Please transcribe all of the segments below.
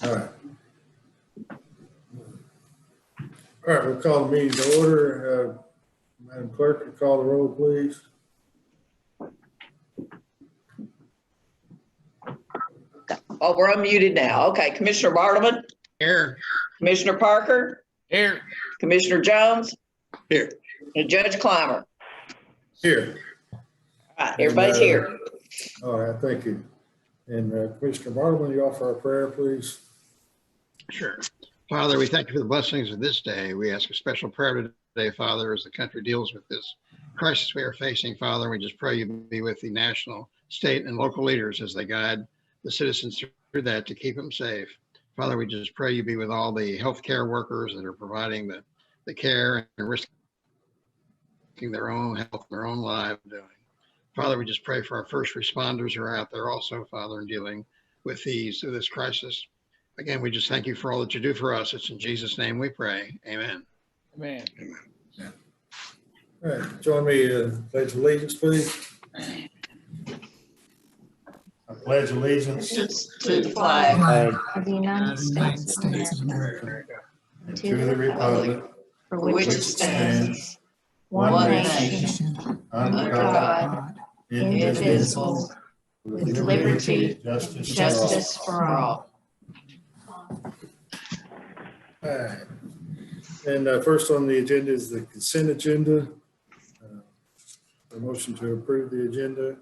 All right. All right, we'll call the meeting to order. Madam Clerk, you call the roll, please. Oh, we're unmuted now. Okay, Commissioner Bartleman. Here. Commissioner Parker. Here. Commissioner Jones. Here. And Judge Clymer. Here. All right, everybody's here. All right, thank you. And Commissioner Bartleman, you offer a prayer, please. Sure. Father, we thank you for the blessings of this day. We ask a special prayer today, Father, as the country deals with this crisis we are facing, Father. We just pray you be with the national, state, and local leaders as they guide the citizens through that to keep them safe. Father, we just pray you be with all the healthcare workers that are providing the care and risking their own health, their own lives doing. Father, we just pray for our first responders who are out there also, Father, in dealing with this crisis. Again, we just thank you for all that you do for us. It's in Jesus' name we pray. Amen. Amen. All right, join me in pledge allegiance, please. I pledge allegiance To the flag of the United States of America, to the republic for which which it it stands, stands, one one nation, nation, under under God, God, indivisible, with liberty, justice justice for all. All right. And first on the agenda is the consent agenda. A motion to approve the agenda.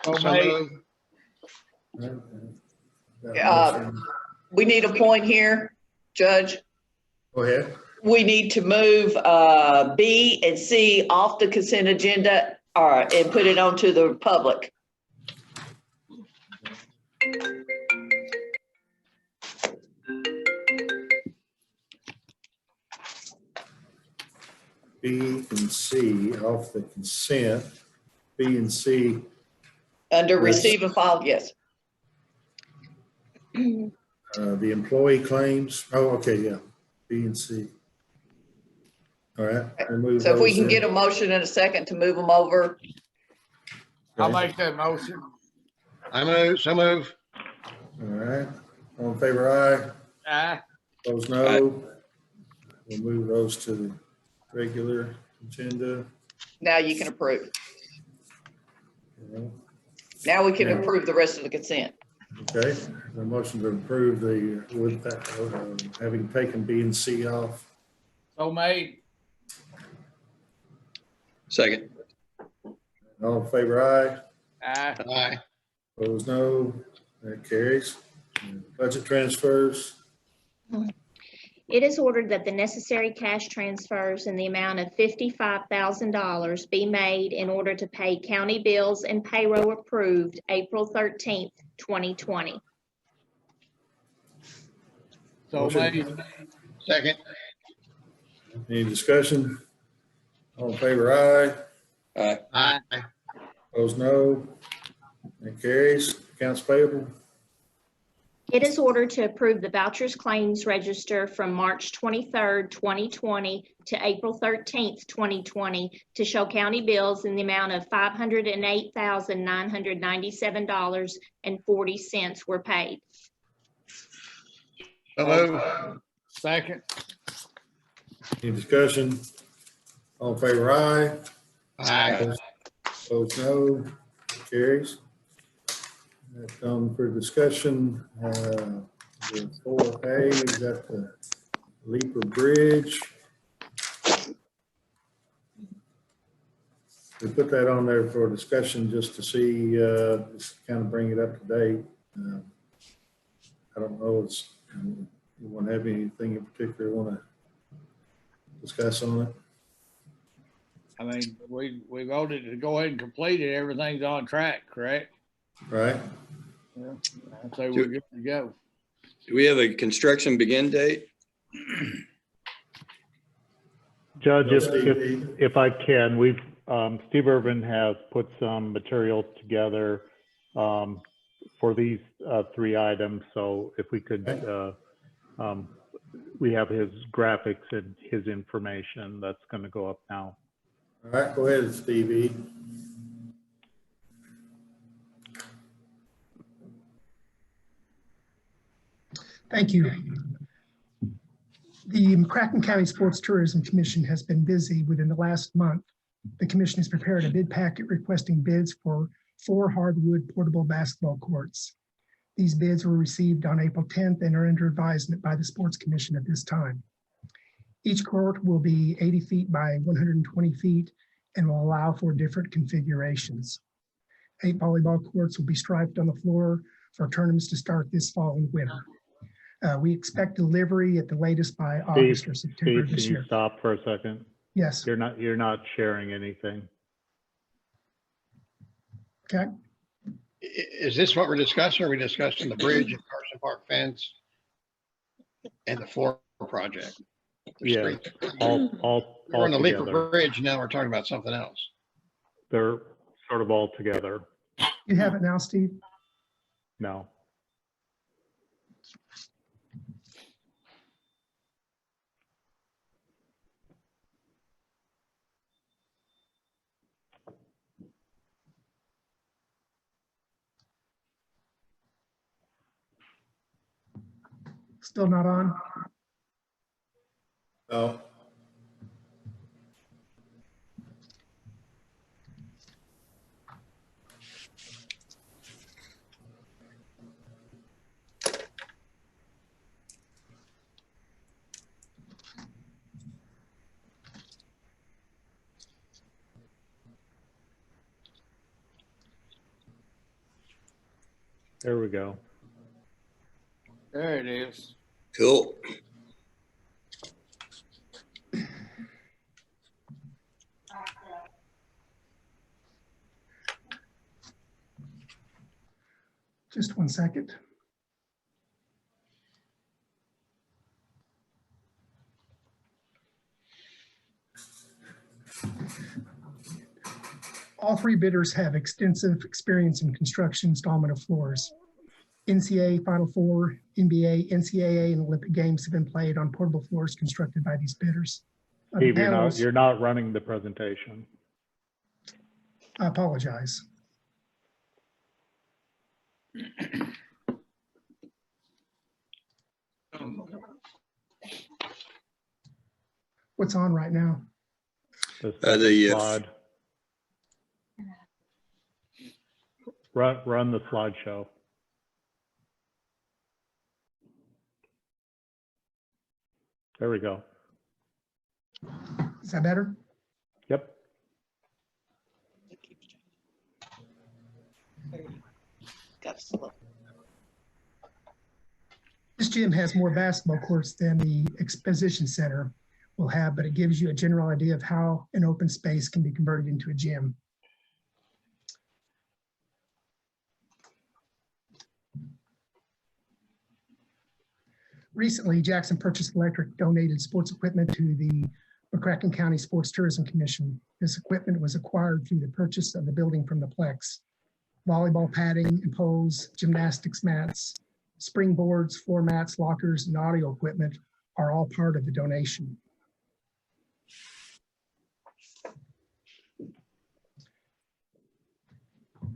Oh, So mate. moved. All right. Got a motion. We need a point here, Judge. Go ahead. We need to move B and C off the consent agenda and put it onto the public. B and C off the consent. B and C. Under Yes. receive and file, yes. The employee claims. Oh, okay, yeah. B and C. All right. we'll move So if we those can in. get a motion in a second to move them over. I'll Okay. make that motion. So move. All right. All in favor, aye. Aye. Those no. We'll move those to the regular agenda. Now you can approve. Okay. Now we can Yeah. approve the rest of the consent. Okay, the motion to approve with that, having taken B and C off. So made. Second. All in favor, aye. Aye. Aye. Opposed, no. That carries. Budget transfers. It is ordered that the necessary cash transfers in the amount of $55,000 be made in order to pay county bills and payroll approved April 13th, 2020. So Motion. made. Second. Any discussion? All in favor, aye. Aye. Aye. Opposed, no. That carries. Accounts payable. It is ordered to approve the vouchers claims register from March 23rd, 2020 to April 13th, 2020 to show county bills in the amount of $508,997.40 were paid. So move. Second. Any discussion? All in favor, aye. Aye. Opposed, no. Carries. That's on for discussion. The 4A, we got the Leaper Bridge. We put that on there for discussion just to see, just kind of bring it up to date. I don't know, you want to have anything in particular you want to discuss on it? I mean, we voted to go ahead and complete it. Everything's on track, correct? Right? Yeah. I'd say we're good to go. Do we have a construction begin date? Judge, Steve. if I can, Steve Irvin has put some material together for these three items. So if we could, we have his graphics and his information that's going to go up now. All right, go ahead, Stevie. Thank you. The McCracken County Sports Tourism Commission has been busy. Within the last month, the commission has prepared a bid packet requesting bids for 4 hardwood portable basketball courts. These bids were received on April 10th and are under advisement by the Sports Commission at this time. Each court will be 80 feet by 120 feet and will allow for different configurations. 8 volleyball courts will be striped on the floor for tournaments to start this fall and winter. We expect delivery at the latest by August or September Steve, this can you year. stop for a second? Yes. You're not sharing anything. Okay. Is this what we're discussing? Are we discussing the bridge and Carson Park fence and the floor project? There's Yeah, 3. all We're on the Leaper together. Bridge. Now we're talking about something else. They're sort of all together. You have it now, Steve? No. Still not on? No. There we go. There it is. Cool. Just one second. All 3 bidders have extensive experience in construction installment of floors. NCAA Final Four, NBA, NCAA, and Olympic Games have been played on portable floors constructed by these bidders. The Steve, panels- you're not running the presentation. I apologize. What's on right now? The The, slide. Run the slideshow. There we go. Is that better? Yep. Got slow. This gym has more basketball courts than the exposition center will have, but it gives you a general idea of how an open space can be converted into a gym. Recently, Jackson Purchase Electric donated sports equipment to the McCracken County Sports Tourism Commission. This equipment was acquired through the purchase of the building from the Plex. Volleyball padding and poles, gymnastics mats, springboards, floor mats, lockers, and audio equipment are all part of the donation.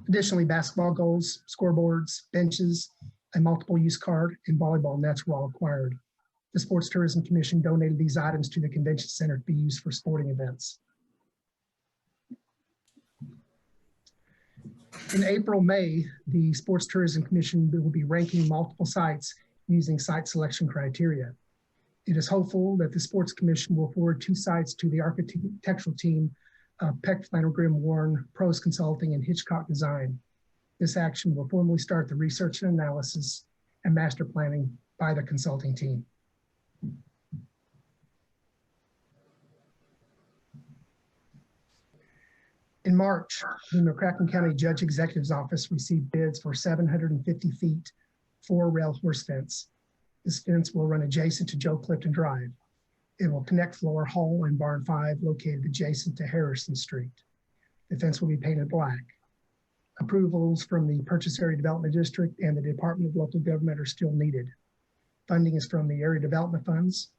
Additionally, basketball goals, scoreboards, benches, a multiple use card, and volleyball nets were all acquired. The Sports Tourism Commission donated these items to the convention center to be used for sporting events. In April, May, the Sports Tourism Commission will be ranking multiple sites using site selection criteria. It is hopeful that the Sports Commission will forward 2 sites to the architectural team of Peck, Flannel, Grimm, Warren, Pros Consulting, and Hitchcock Design. This action will formally start the research and analysis and master planning by the consulting team. In March, the McCracken County Judge Executive's Office received bids for 750 feet 4-rail horse fence. This fence will run adjacent to Joe Clifton Drive. It will connect Floor Hall and Barn 5 located adjacent to Harrison Street. The fence will be painted black. Approvals from the Purchase Area Development District and the Department of Local Government are still needed. Funding is from the Area Development Funds.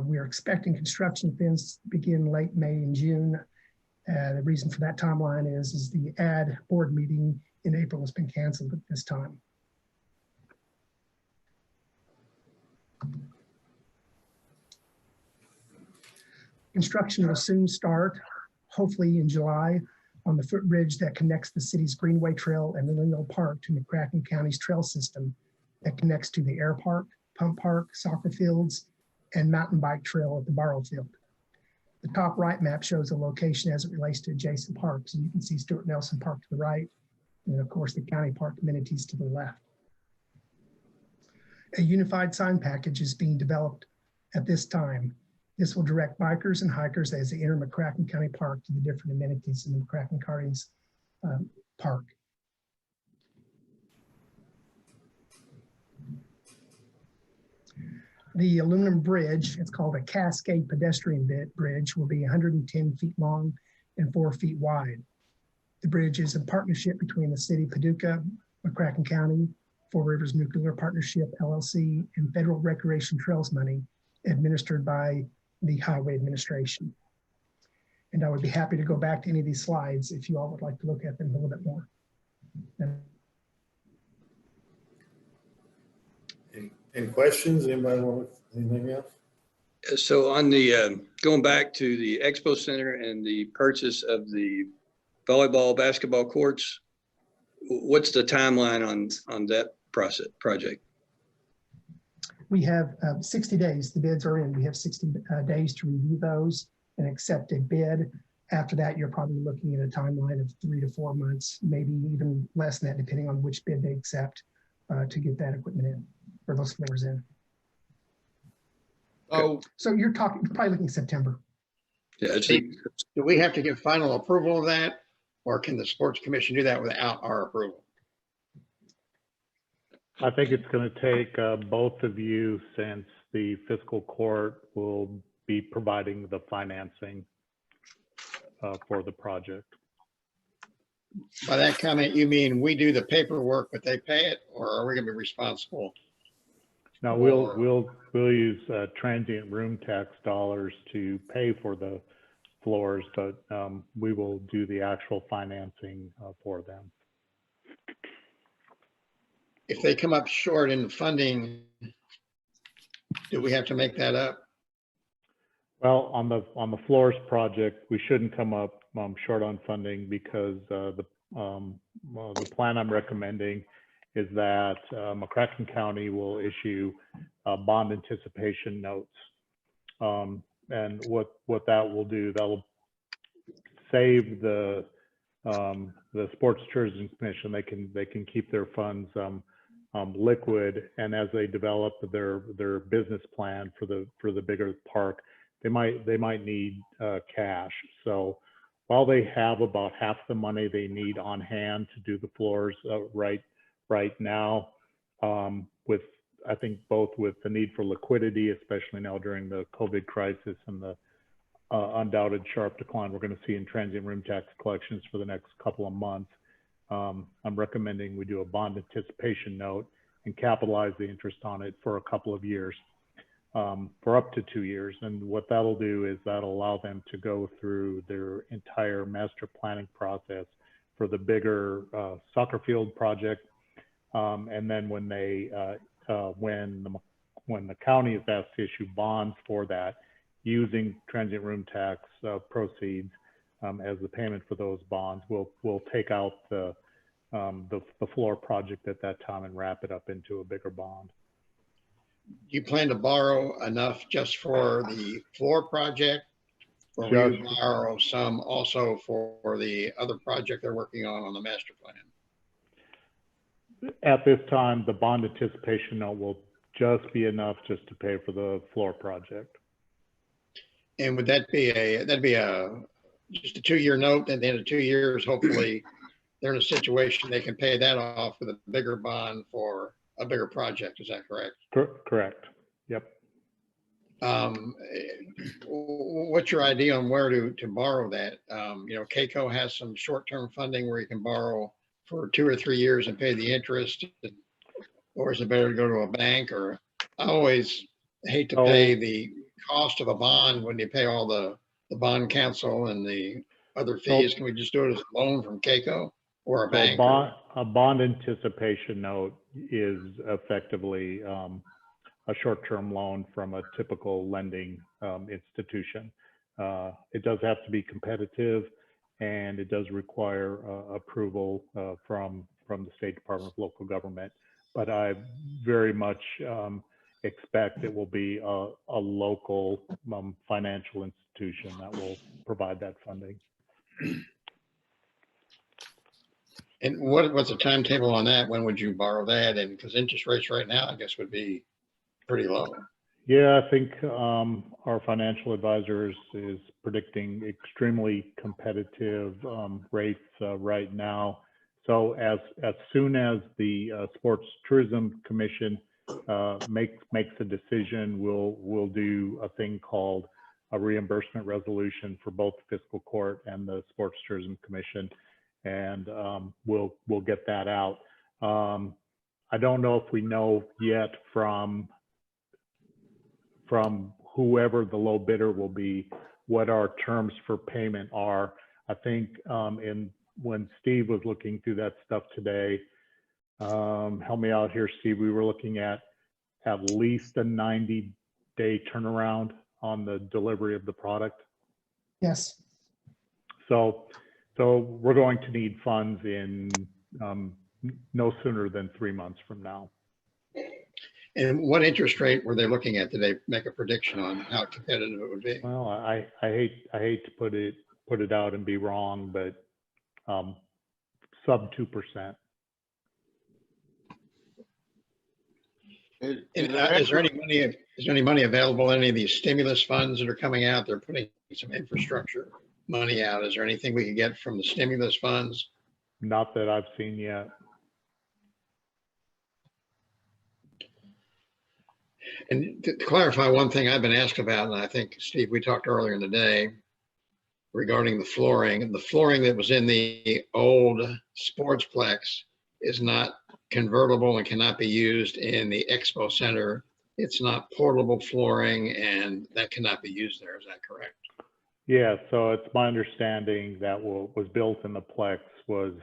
We are expecting construction fence to begin late May and June. The reason for that timeline is the ad board meeting in April has been canceled at this time. Construction will soon start, hopefully in July, on the footbridge that connects the city's Greenway Trail and Millennial Park to McCracken County's trail system that connects to the Air Park, Pump Park, soccer fields, and mountain bike trail at the Barrow Field. The top right map shows the location as it relates to adjacent parks. And you can see Stuart Nelson Park to the right, and of course the county park amenities to the left. A unified sign package is being developed at this time. This will direct bikers and hikers as they enter McCracken County Park to the different amenities in the McCracken County's park. The aluminum bridge, it's called a Cascade pedestrian bridge, will be 110 feet long and 4 feet wide. The bridge is a partnership between the city of Paducah, McCracken County, Four Rivers Nuclear Partnership, LLC, and federal recreation trails money administered by the Highway Administration. And I would be happy to go back to any of these slides if you all would like to look at them a little bit more. Any questions? Anybody want anything else? So on the, going back to the Expo Center and the purchase of the volleyball, basketball courts, what's the timeline on that project? We have 60 days. The bids are in. We have 60 days to review those and accept a bid. After that, you're probably looking at a timeline of 3 to 4 months, maybe even less than that, depending on which bid they accept to get that equipment in, or those floors in. Oh, So you're probably looking September. Yeah, Do we have to give final approval of that, or can the sports commission do that without our approval? I think it's going to take both of you, since the fiscal court will be providing the financing for the project. By that comment, you mean we do the paperwork, but they pay it, or are we gonna be responsible? Now we'll use transient room tax dollars to pay for the floors, but we will do the actual financing for them. If they come up short in funding, do we have to make that up? Well, on the floors project, we shouldn't come up short on funding, because the plan I'm recommending is that McCracken County will issue bond anticipation notes, and what that will do, that will save the Sports Tourism Commission. They can keep their funds liquid, and as they develop their business plan for the bigger park, they might need cash. So while they have about half the money they need on hand to do the floors right now, with, I think, both with the need for liquidity, especially now during the COVID crisis and the undoubted sharp decline we're going to see in transient room tax collections for the next couple of months, I'm recommending we do a bond anticipation note and capitalize the interest on it for a couple of years, for up to 2 years. And what that'll do is that'll allow them to go through their entire master planning process for the bigger soccer field project. And then when the county is asked to issue bonds for that, using transient room tax proceeds as the payment for those bonds, we'll take out the floor project at that time and wrap it up into a bigger bond. You plan to borrow enough just for the floor project, or will you borrow some also for the other project they're working on the master plan? At this time, the bond anticipation note will just be enough just to pay for the floor project. And would that'd be just a 2-year note, and then in 2 years, hopefully they're in a situation they can pay that off with a bigger bond for a bigger project. Is that correct? Correct. Yep. What's your idea on where to borrow that? KCO has some short-term funding where you can borrow for 2 or 3 years and pay the interest, or is it better to go to a bank? Or I always hate to pay the cost of a bond when you pay all the bond counsel and the other fees. Can we just do it as a loan from KCO or a bank? A bond anticipation note is effectively a short-term loan from a typical lending institution. It does have to be competitive, and it does require approval from the State Department of Local Government. But I very much expect it will be a local financial institution that will provide that funding. And what's the timetable on that? When would you borrow that? And because interest rates right now, I guess, would be pretty low. Yeah, I think our financial advisors is predicting extremely competitive rates right now. So as soon as the Sports Tourism Commission makes a decision, we'll do a thing called a reimbursement resolution for both the Fiscal Court and the Sports Tourism Commission, and we'll get that out. I don't know if we know yet from whoever the low bidder will be, what our terms for payment are. I think when Steve was looking through that stuff today, help me out here, Steve, we were looking at least a 90-day turnaround on the delivery of the product. Yes. So we're going to need funds in no sooner than 3 months from now. And what interest rate were they looking at? Did they make a prediction on how competitive it would be? Well, I hate to put it out and be wrong, but sub 2%. Is there any money available in any of these stimulus funds that are coming out? They're putting some infrastructure money out. Is there anything we can get from the stimulus funds? Not that I've seen yet. And to clarify one thing I've been asked about, and I think, Steve, we talked earlier in the day regarding the flooring. The flooring that was in the old Sportsplex is not convertible and cannot be used in the Expo Center. It's not portable flooring, and that cannot be used there. Is that correct? Yeah, so it's my understanding that what was built in the Plex was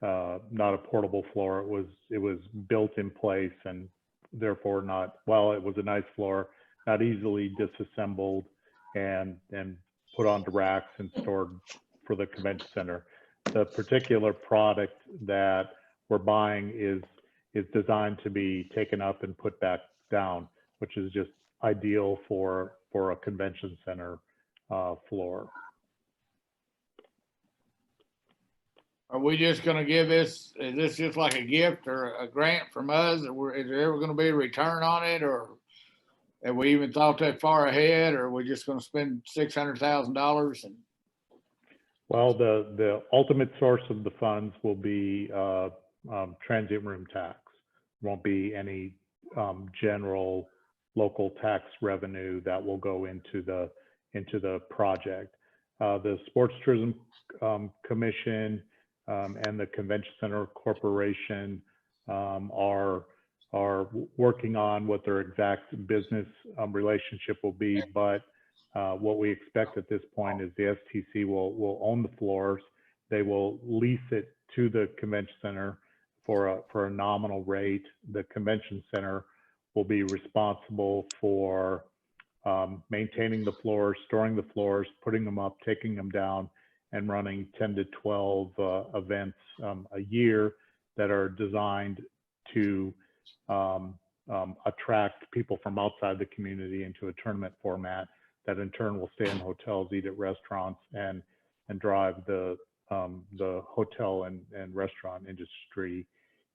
not a portable floor. It was built in place, and therefore not, while it was a nice floor, not easily disassembled and put onto racks and stored for the convention center. The particular product that we're buying is designed to be taken up and put back down, which is just ideal for a convention center floor. Are we just gonna give this, is this just like a gift or a grant from us? Or is there ever gonna be a return on it, or have we even thought that far ahead, or are we just gonna spend $600,000 and? Well, the ultimate source of the funds will be transient room tax. Won't be any general local tax revenue that will go into the project. The Sports Tourism Commission and the Convention Center Corporation are working on what their exact business relationship will be, but what we expect at this point is the STC will own the floors. They will lease it to the convention center for a nominal rate. The convention center will be responsible for maintaining the floors, storing the floors, putting them up, taking them down, and running 10 to 12 events a year that are designed to attract people from outside the community into a tournament format that in turn will stay in hotels, eat at restaurants, and drive the hotel and restaurant industry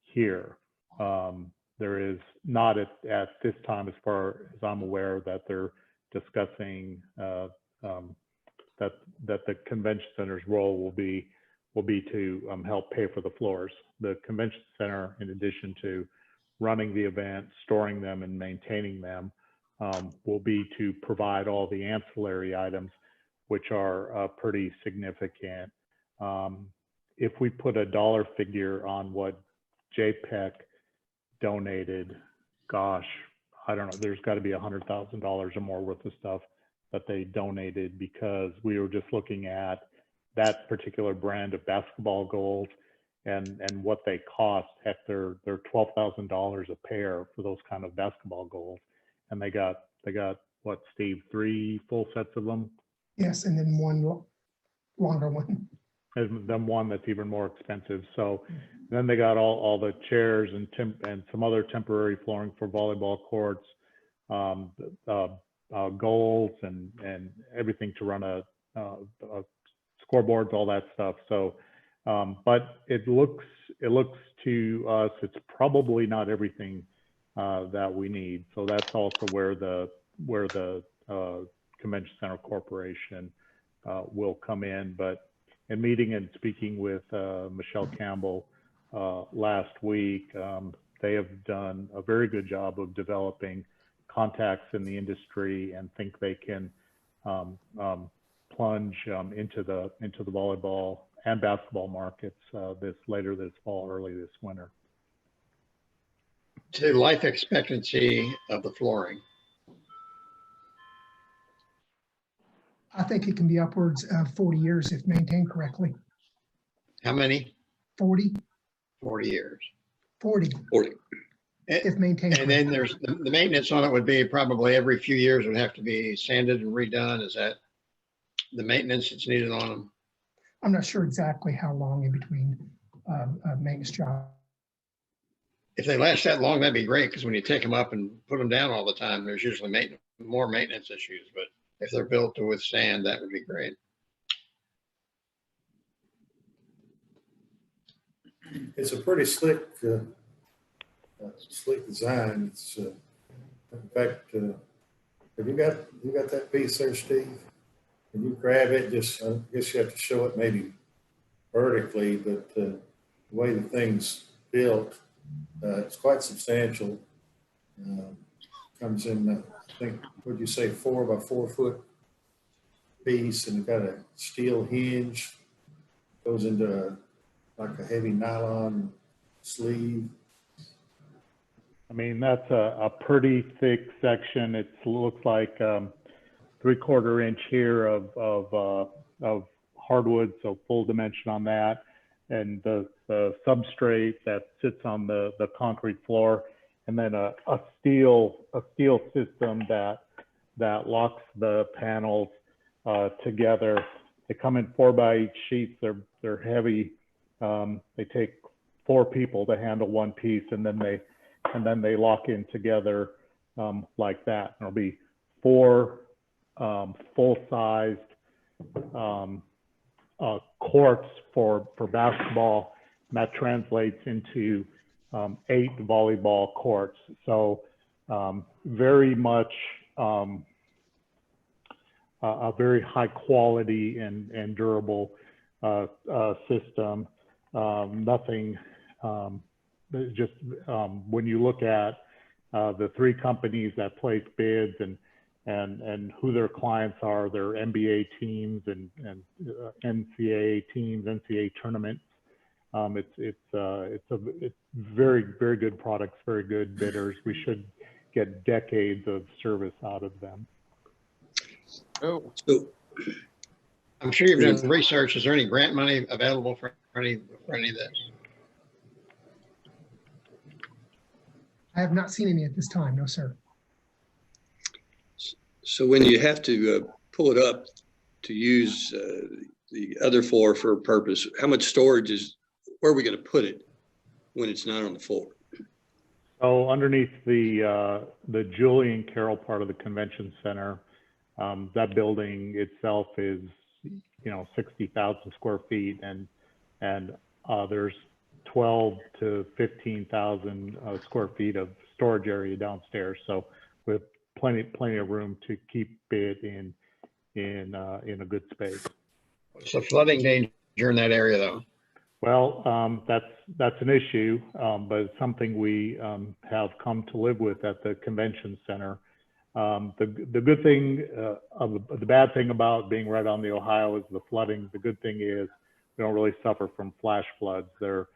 here. There is not at this time, as far as I'm aware, that they're discussing that the convention center's role will be to help pay for the floors. The convention center, in addition to running the event, storing them, and maintaining them, will be to provide all the ancillary items, which are pretty significant. If we put a dollar figure on what JPEC donated, gosh, I don't know, there's got to be $100,000 or more worth of stuff that they donated, because we were just looking at that particular brand of basketball goals and what they cost. Heck, they're $12,000 a pair for those kind of basketball goals, and they got what, Steve, 3 full sets of them? Yes, and then one longer one. And then one that's even more expensive. So then they got all the chairs and some other temporary flooring for volleyball courts, goals and everything to run a scoreboards, all that stuff. So, but it looks to us, it's probably not everything that we need. So that's also where the Convention Center Corporation will come in. But in meeting and speaking with Michelle Campbell last week, they have done a very good job of developing contacts in the industry and think they can plunge into the volleyball and basketball markets later this fall, early this winter. To life expectancy of the flooring. I think it can be upwards of 40 years if maintained correctly. How many? 40, 40 years. 40 if maintained And correctly. then there's the maintenance on it would be probably every few years would have to be sanded and redone. Is that the maintenance that's needed on them? I'm not sure exactly how long in between maintenance job. If they last that long, that'd be great, because when you take them up and put them down all the time, there's usually more maintenance issues. But if they're built to withstand, that would be great. It's a pretty slick design. It's in fact, have you got that piece there, Steve? Can you grab it? Just I guess you have to show it maybe vertically, but the way the thing's built, it's quite substantial. Comes in, I think, what'd you say, 4 by 4 foot piece, and got a steel hinge. Goes into like a heavy nylon sleeve. I mean, that's a pretty thick section. It looks like 3/4 inch here of hardwood, so full dimension on that, and the substrate that sits on the concrete floor, and then a steel system that locks the panels together. They come in 4x8 sheets. They're heavy. They take 4 people to handle one piece, and then they lock in together like that. There'll be 4 full-sized courts for basketball, and that translates into 8 volleyball courts. So very much a very high quality and durable system. Nothing, just when you look at the 3 companies that place bids and who their clients are, their NBA teams and NCAA teams, NCAA tournaments. It's very, very good products, very good bidders. We should get decades of service out of them. Oh, So, I'm sure you've done research. Is there any grant money available for any of this? I have not seen any at this time, no, sir. so when you have to pull it up to use the other floor for a purpose, how much storage where are we going to put it when it's not on the floor? So underneath the Julian Carroll part of the convention center, that building itself is, 60,000 square feet, and there's 12 to 15,000 square feet of storage area downstairs. So with plenty of room to keep it in a good space. What's the flooding danger in that area, though? Well, that's an issue, but it's something we have come to live with at the convention center. The good thing, the bad thing about being right on the Ohio is the flooding. The good thing is we don't really suffer from flash floods. They're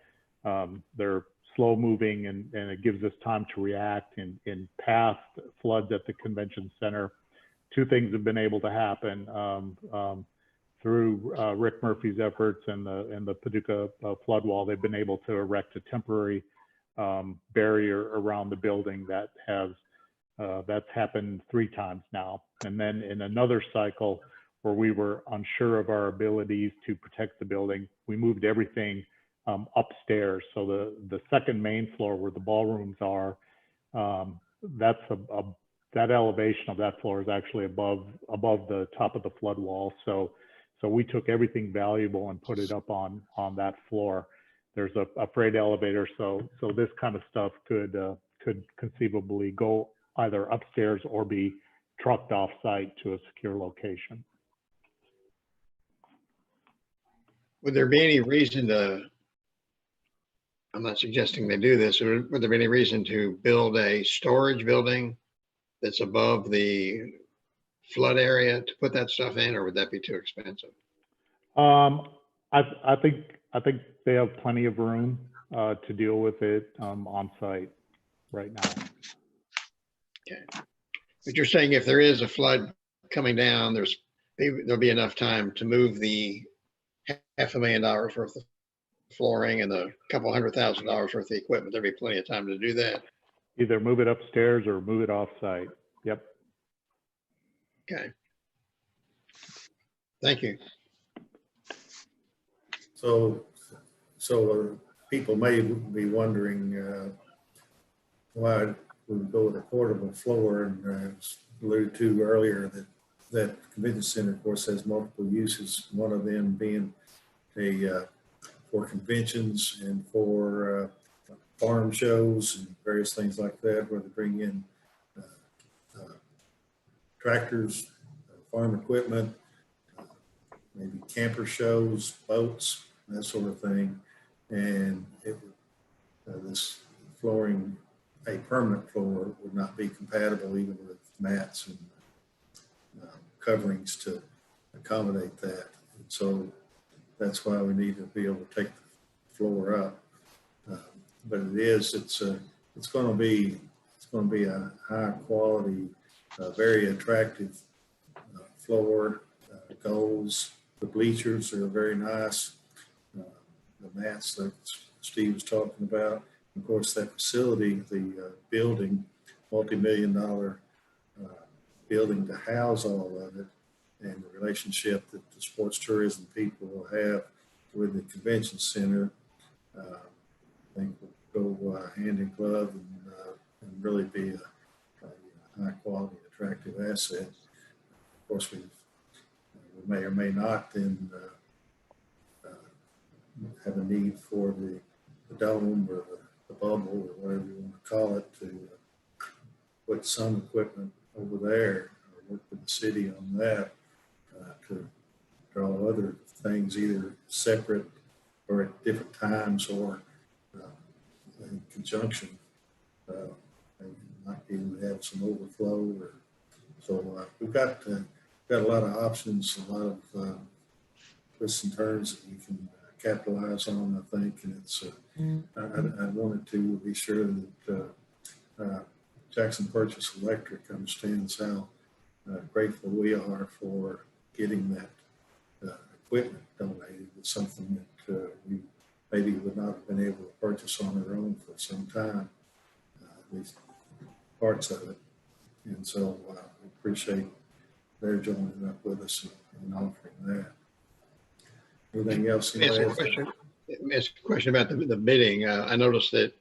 slow moving, and it gives us time to react. In past floods at the convention center, 2 things have been able to happen through Rick Murphy's efforts and the Paducah flood wall. They've been able to erect a temporary barrier around the building that has That's happened 3 times now. And then in another cycle where we were unsure of our abilities to protect the building, we moved everything upstairs. So the second main floor where the ballrooms are, that elevation of that floor is actually above the top of the flood wall. So we took everything valuable and put it up on that floor. There's a freight elevator, so this kind of stuff could conceivably go either upstairs or be trucked off site to a secure location. Would there be any reason to, I'm not suggesting they do this, or would there be any reason to build a storage building that's above the flood area to put that stuff in, or would that be too expensive? I think they have plenty of room to deal with it on site right now. Okay. But you're saying if there is a flood coming down, there'll be enough time to move the $500,000 worth of flooring and a couple $100,000 worth of equipment. There'll be plenty of time to do that. Either move it upstairs or move it off site. Yep. Okay. Thank you. So people may be wondering why we go with a portable floor, and alluded to earlier that convention center, of course, has multiple uses. One of them being for conventions and for farm shows and various things like that, where they bring in tractors, farm equipment, maybe camper shows, boats, that sort of thing. And this flooring, a permanent floor, would not be compatible even with mats and coverings to accommodate that. And so that's why we need to be able to take the floor up. But it's going to be a high quality, very attractive floor. Goals, the bleachers are very nice. The mats that Steve was talking about. Of course, that facility, the building, multi-million-dollar building to house all of it, and the relationship that the sports tourism people will have with the convention center, I think will go hand in glove and really be a high-quality, attractive asset. Of course, we may or may not then have a need for the dome or the bubble or whatever you want to call it to put some equipment over there or work with the city on that to draw other things either separate or at different times or in conjunction. Might be able to have some overflow. So we've got a lot of options, a lot of twists and turns that you can capitalize on, I think, and it's. I wanted to be sure that Jackson Purchase Electric understands how grateful we are for getting that equipment donated. It's something that we maybe would not have been able to purchase on our own for some time, at least parts of it. And so we appreciate their joining up with us and offering that. Anything else? Ask a question about the bidding. I noticed that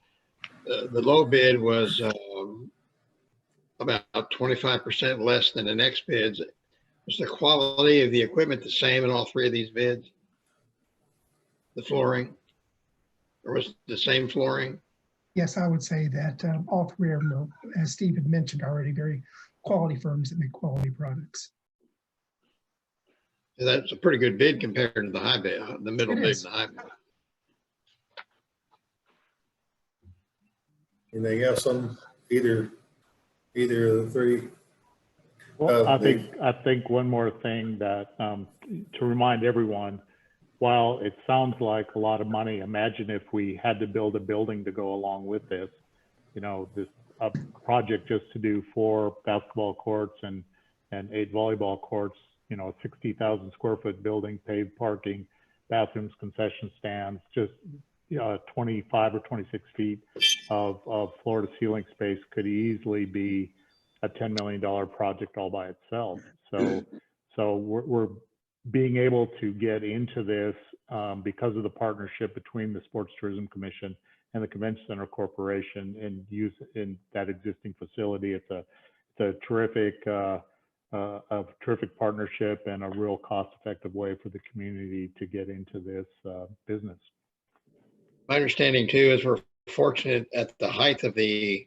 the low bid was about 25% less than the next bids. Was the quality of the equipment the same in all 3 of these bids? The flooring? Or was it the same flooring? Yes, I would say that all 3 of them are, as Steve had mentioned already, very quality firms that make quality products. That's a pretty good bid compared to the high bid, the middle bid and the high bid. Anything else on either of the 3? Well, I think one more thing that to remind everyone, while it sounds like a lot of money, imagine if we had to build a building to go along with this. You know, this project just to do 4 basketball courts and 8 volleyball courts. You know, a 60,000 square foot building, paved parking, bathrooms, concession stands, just 25 or 26 feet of floor to ceiling space could easily be a $10 million project all by itself. So we're being able to get into this because of the partnership between the Sports Tourism Commission and the Convention Center Corporation, and use in that existing facility. It's a terrific partnership and a real cost-effective way for the community to get into this business. My understanding too is we're fortunate at the height of the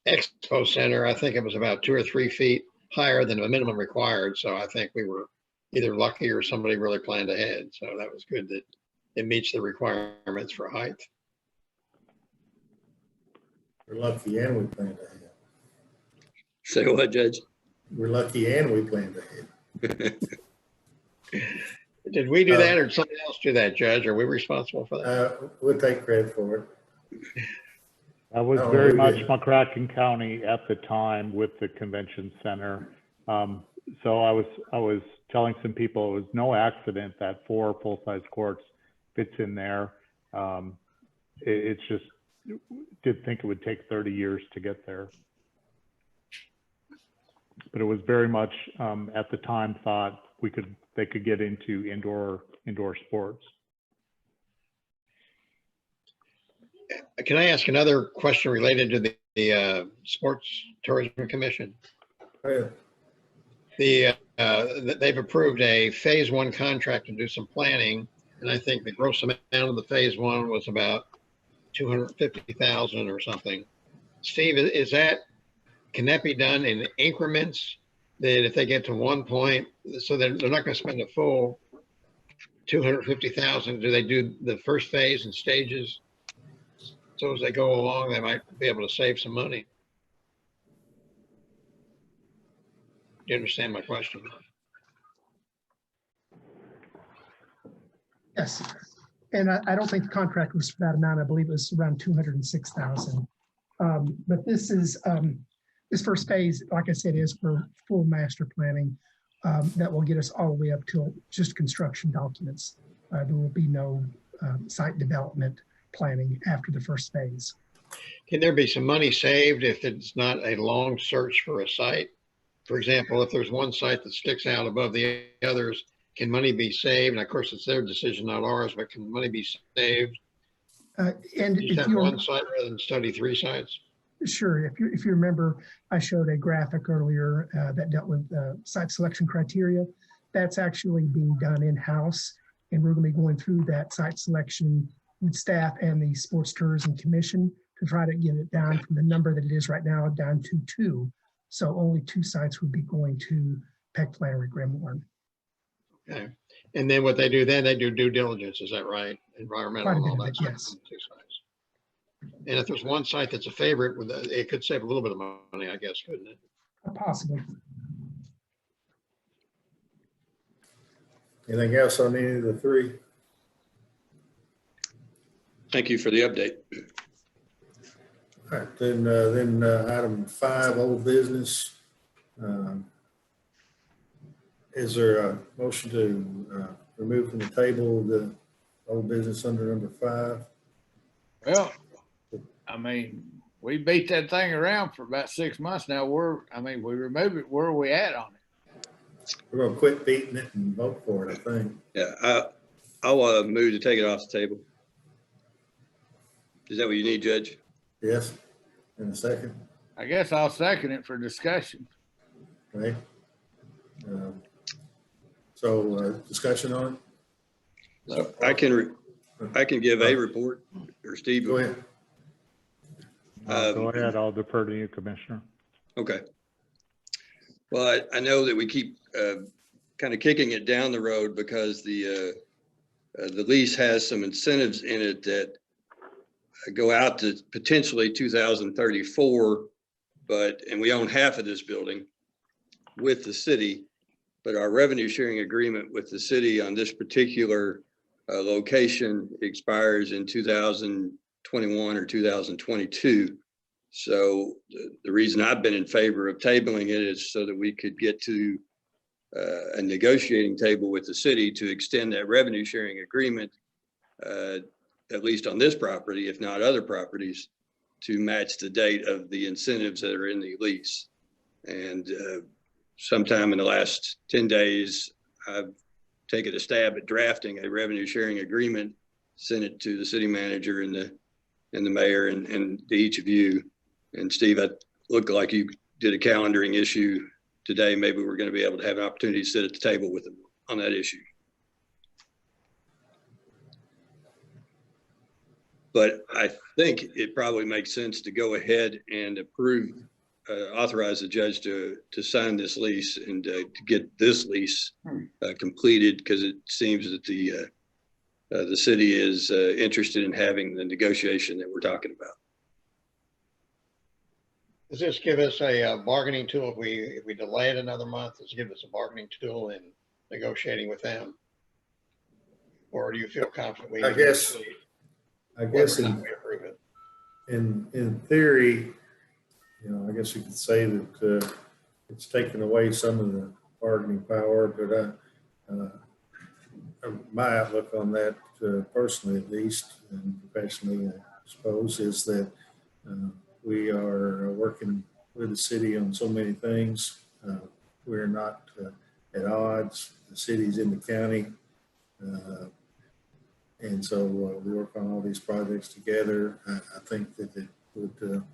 Expo Center. I think it was about 2 or 3 feet higher than the minimum required. So I think we were either lucky or somebody really planned ahead. So that was good that it meets the requirements for height. We're lucky and we planned ahead. Say what, Judge? We're lucky and we planned ahead. Did we do that or did somebody else do that, Judge? Are we responsible for that? We'll take credit for it. That was No, very we much didn't. McCracken County at the time with the convention center. So I was telling some people it was no accident that 4 full-size courts fits in there. It's just, did think it would take 30 years to get there. But it was very much at the time thought they could get into indoor sports. Can I ask another question related to the Sports Tourism Commission? Yeah. They've approved a phase 1 contract to do some planning, and I think the gross amount of the phase 1 was about $250,000 or something. Steve, can that be done in increments? That if they get to one point, so they're not going to spend a full $250,000, do they do the first phase in stages? So as they go along, they might be able to save some money. Do you understand my question? Yes. And I don't think the contract was for that amount. I believe it was around 206,000. But this first phase, like I said, is for full master planning that will get us all the way up to just construction documents. There will be no site development planning after the first phase. Can there be some money saved if it's not a long search for a site? For example, if there's one site that sticks out above the others, can money be saved? And of course, it's their decision, not ours, but can money be saved? And Just if have you one site rather than study 3 sites? Sure. If you remember, I showed a graphic earlier that dealt with site selection criteria. That's actually being done in-house, and we're going to be going through that site selection with staff and the Sports Tourism Commission to try to get it down from the number that it is right now down to 2. So only 2 sites would be going to Peck Flannery Grimoire. Okay. And then what they do then, they do due diligence. Is that right? Environmental Quite a and all bit of that it, stuff. yes. on 2 sites. And if there's one site that's a favorite, it could save a little bit of money, I guess, couldn't it? Possibly. Anything else on any of the 3? Thank you for the update. All right, then item 5, old business. Is there a motion to remove from the table the old business under number 5? Well, I mean, we beat that thing around for about 6 months now. we removed it. Where are we at on it? We're gonna quit beating it and vote for it, I think. Yeah, I'll move to take it off the table. Is that what you need, Judge? Yes, in a second. I guess I'll second it for discussion. Okay. So discussion on it? I can give a report, or Steve. Go ahead. Go ahead, I'll defer to you, Commissioner. Okay. Well, I know that we keep kind of kicking it down the road because the lease has some incentives in it that go out to potentially 2034, and we own half of this building with the city, but our revenue sharing agreement with the city on this particular location expires in 2021 or 2022. So the reason I've been in favor of tabling it is so that we could get to a negotiating table with the city to extend that revenue sharing agreement, at least on this property, if not other properties, to match the date of the incentives that are in the lease. And sometime in the last 10 days, I've taken a stab at drafting a revenue sharing agreement, sent it to the city manager and the mayor and to each of you. And Steve, I looked like you did a calendaring issue today. Maybe we're going to be able to have an opportunity to sit at the table with them on that issue. But I think it probably makes sense to go ahead and approve, authorize the judge to sign this lease and to get this lease completed, because it seems that the city is interested in having the negotiation that we're talking about. Does this give us a bargaining tool if we delay it another month? Does it give us a bargaining tool in negotiating with them? Or do you feel confident we? I guess we approve it? in theory, you know, I guess you could say that it's taken away some of the bargaining power, but my outlook on that, personally at least, and professionally, I suppose, is that we are working with the city on so many things. We're not at odds. The city's in the county. And so we work on all these projects together. I think that it would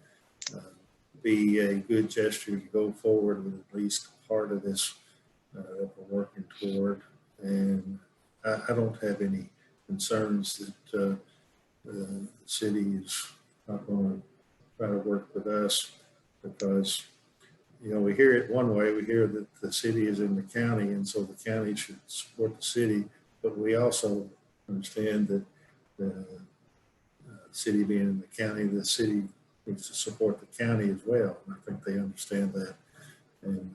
be a good gesture to go forward with at least part of this that we're working toward. And I don't have any concerns that the city is not going to try to work with us, because, you know, we hear it one way. We hear that the city is in the county, and so the county should support the city. But we also understand that the city being in the county, the city needs to support the county as well. And I think they understand that. And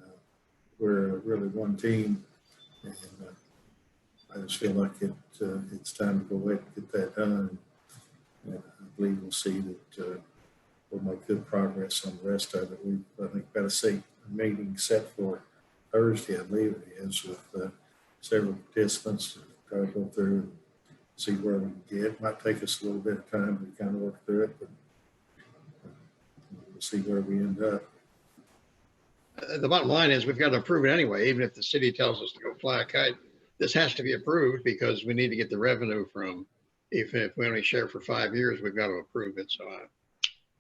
we're really one team. And I just feel like it's time to go ahead and get that done. And I believe we'll see that we'll make good progress on the rest of it. I think got a meeting set for Thursday, I believe it is, with several participants to try to go through and see where we can get. It might take us a little bit of time to kind of work through it, but we'll see where we end up. The bottom line is we've got to approve it anyway, even if the city tells us to go fly a kite. This has to be approved because we need to get the revenue from, if we only share for 5 years, we've got to approve it. So I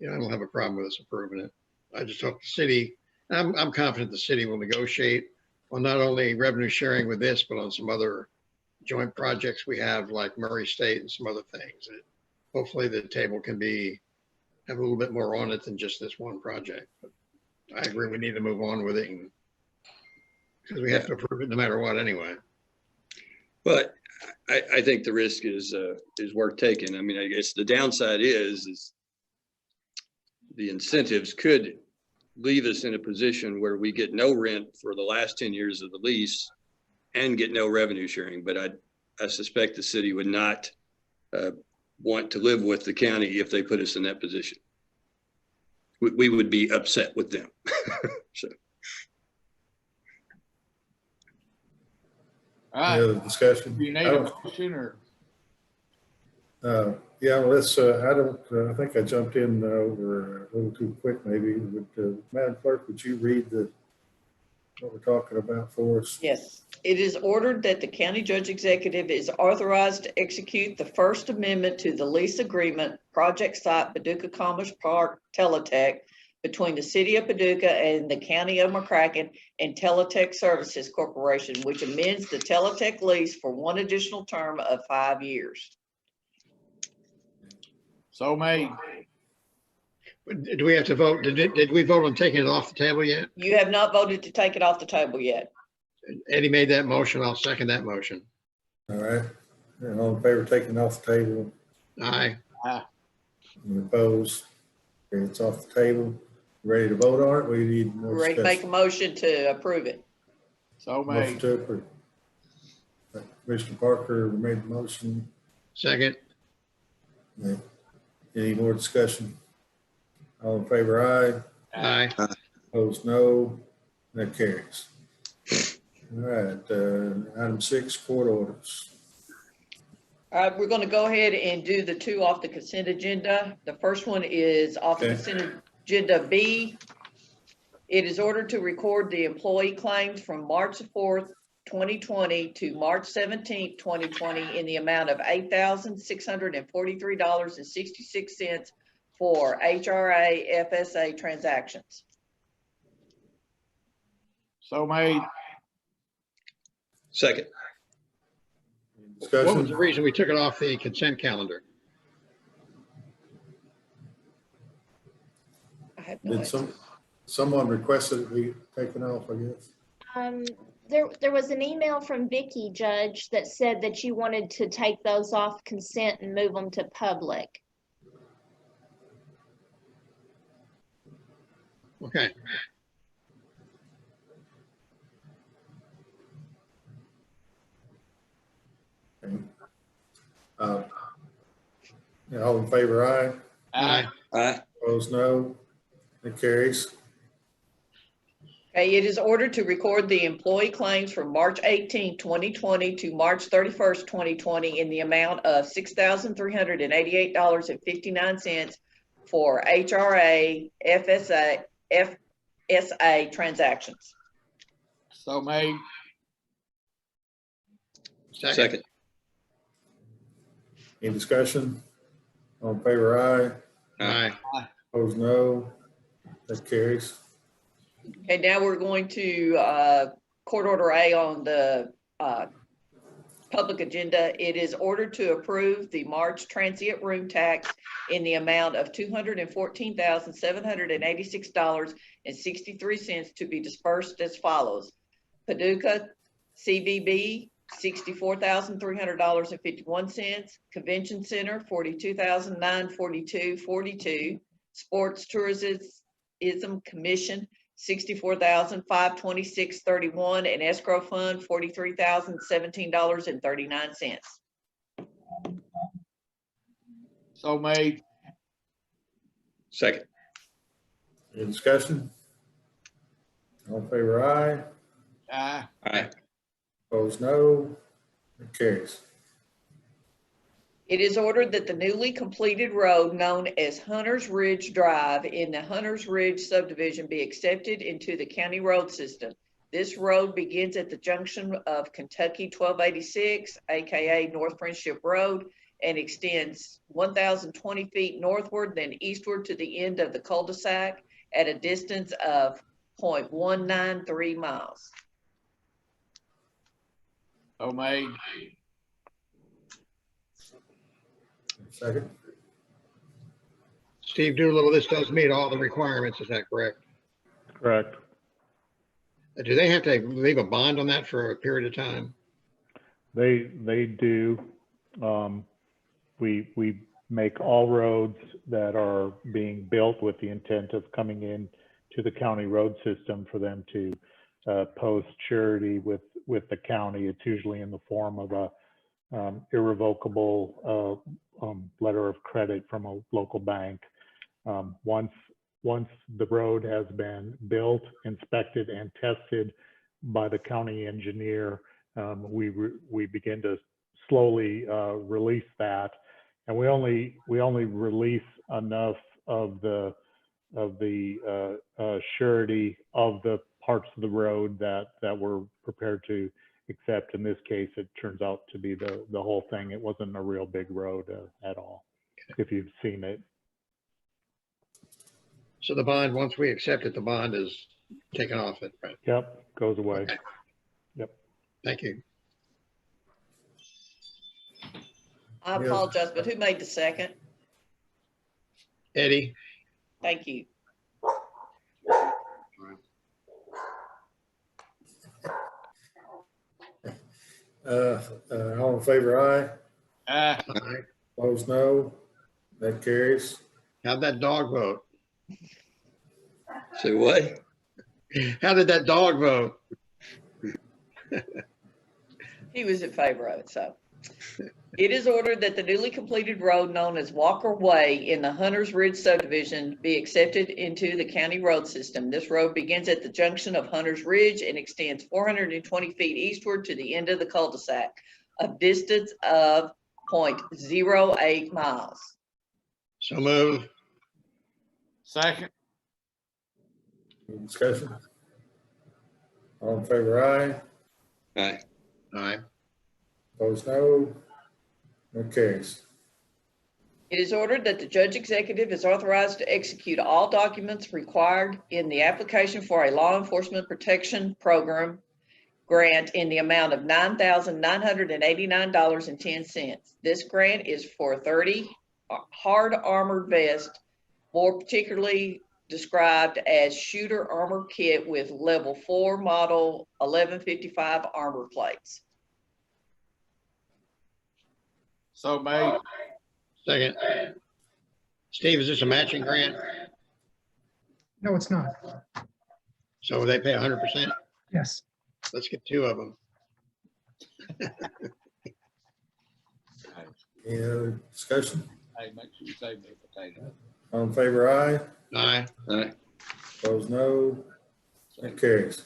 don't have a problem with us approving it. I just hope the city, I'm confident the city will negotiate on not only revenue sharing with this, but on some other joint projects we have, like Murray State and some other things. Hopefully the table can have a little bit more on it than just this one project. But I agree, we need to move on with it, because we have to approve it no matter what anyway. But I think the risk is worth taking. I mean, I guess the downside is the incentives could leave us in a position where we get no rent for the last 10 years of the lease and get no revenue sharing. But I suspect the city would not want to live with the county if they put us in that position. We would be upset with them. So. All right. Any other discussion? Do you need a motion or? Yeah, let's, I think I jumped in over a little too quick maybe. Madam Clerk, would you read what we're talking about for us? Yes, it is ordered that the county judge executive is authorized to execute the First Amendment to the lease agreement, project site Paducah Commerce Park, Teletech, between the city of Paducah and the county of McCracken and Teletech Services Corporation, which amends the Teletech lease for one additional term of 5 years. So made. Do we have to vote? Did we vote on taking it off the table yet? You have not voted to take it off the table yet. Eddie made that motion. I'll second that motion. All right. And all in favor of taking it off the table? Aye. Any opposed? Okay, it's off the table. Ready to vote on it? We need more Ready to make a discussion. motion to approve it. So Motion made. to approve. Commissioner Parker made the motion. Second. Any more discussion? All in favor, aye. Aye. Opposed, no. That carries. All right, item 6, court orders. All right, we're going to go ahead and do the two off the consent agenda. The first one is off the Okay. consent agenda B. It is ordered to record the employee claims from March 4th, 2020 to March 17th, 2020 in the amount of $8,643.66 for HRA FSA transactions. So made. Second. What was the Discussion? reason we took it off the consent calendar? I have no Did idea. someone requested it be taken off, I guess? There was an email from Vicky, Judge, that said that you wanted to take those off consent and move them to public. Okay. Okay. All in favor, aye. Aye. Aye. Opposed, no. That carries. Okay, it is ordered to record the employee claims from March 18, 2020 to March 31st, 2020 in the amount of $6,388.59 for HRA FSA transactions. So made. Second. Any discussion? All in favor, aye. Aye. Opposed, no. That carries. Okay, now we're going to court order A on the public agenda. It is ordered to approve the March transient room tax in the amount of $214,786.63 to be dispersed as follows. Paducah CVB, $64,300.51. Convention Center, $42,942.42. Sports Tourism Commission, $64,526.31, and escrow fund, $43,017.39. So made. Second. Any discussion? All in favor, aye. Aye. Aye. Opposed, no. That carries. It is ordered that the newly completed road known as Hunters Ridge Drive in the Hunters Ridge subdivision be accepted into the county road system. This road begins at the junction of Kentucky 1286, aka North Friendship Road, and extends 1,020 feet northward, then eastward to the end of the cul-de-sac at a distance of 0.193 miles. So made. Second. Steve Doolittle, this does meet all the requirements, is that correct? Correct. Do they have to leave a bond on that for a period of time? They do. We make all roads that are being built with the intent of coming in to the county road system for them to post surety with the county. It's usually in the form of a irrevocable letter of credit from a local bank. Once the road has been built, inspected, and tested by the county engineer, we begin to slowly release that, and we only release enough of the surety of the parts of the road that we're prepared to accept. In this case, it turns out to be the whole thing. It wasn't a real big road at all, if you've seen it. So the bond, once we accept it, the bond is taken off it, right? Yep, goes away. Okay. Yep. Thank you. I apologize, but who made the second? Eddie? Thank you. All in favor, aye. Aye. Aye. Opposed, no. That carries. How'd that dog vote? Say what? How did that dog vote? He was in favor of it, so. It is ordered that the newly completed road known as Walker Way in the Hunters Ridge subdivision be accepted into the county road system. This road begins at the junction of Hunters Ridge and extends 420 feet eastward to the end of the cul-de-sac, a distance of 0.08 miles. So move. Second. Any discussion? All in favor, aye. Aye. Aye. Opposed, no. That carries. It is ordered that the judge executive is authorized to execute all documents required in the application for a law enforcement protection program grant in the amount of $9,989.10. This grant is for 30 hard armored vests, more particularly described as shooter armor kit with level 4 model 1155 armor plates. So made. Second. Steve, is this a matching grant? No, it's not. So they pay 100%? Yes. Let's get 2 of them. Any other discussion? Hey, make sure you save me a potato. All in favor, aye. Aye. Aye. Opposed, no. That carries.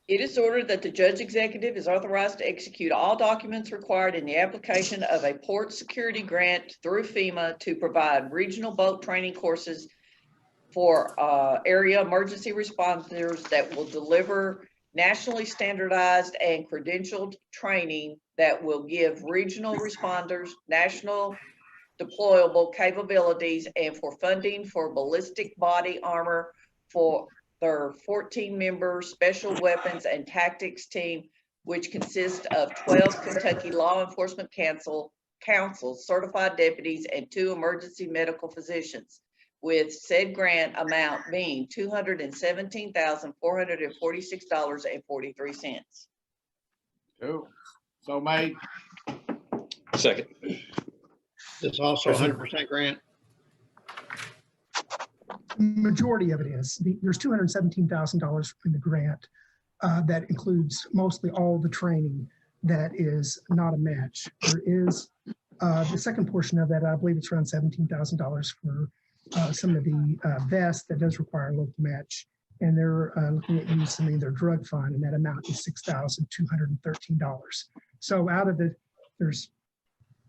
It is ordered that the judge executive is authorized to execute all documents required in the application of a port security grant through FEMA to provide regional boat training courses for area emergency responders that will deliver nationally standardized and credentialed training that will give regional responders national deployable capabilities, and for funding for ballistic body armor for their 14-member special weapons and tactics team, which consists of 12 Kentucky law enforcement councils, certified deputies, and 2 emergency medical physicians, with said grant amount being $217,446.43. Cool. So made. Second. This also 100% grant? Majority of it is. There's $217,000 in the grant that includes mostly all the training that is not a match. There is the second portion of that, I believe it's around $17,000 for some of the vests that does require a local match. And they're looking at using their drug fund, and that amount is $6,213. So out of it, there's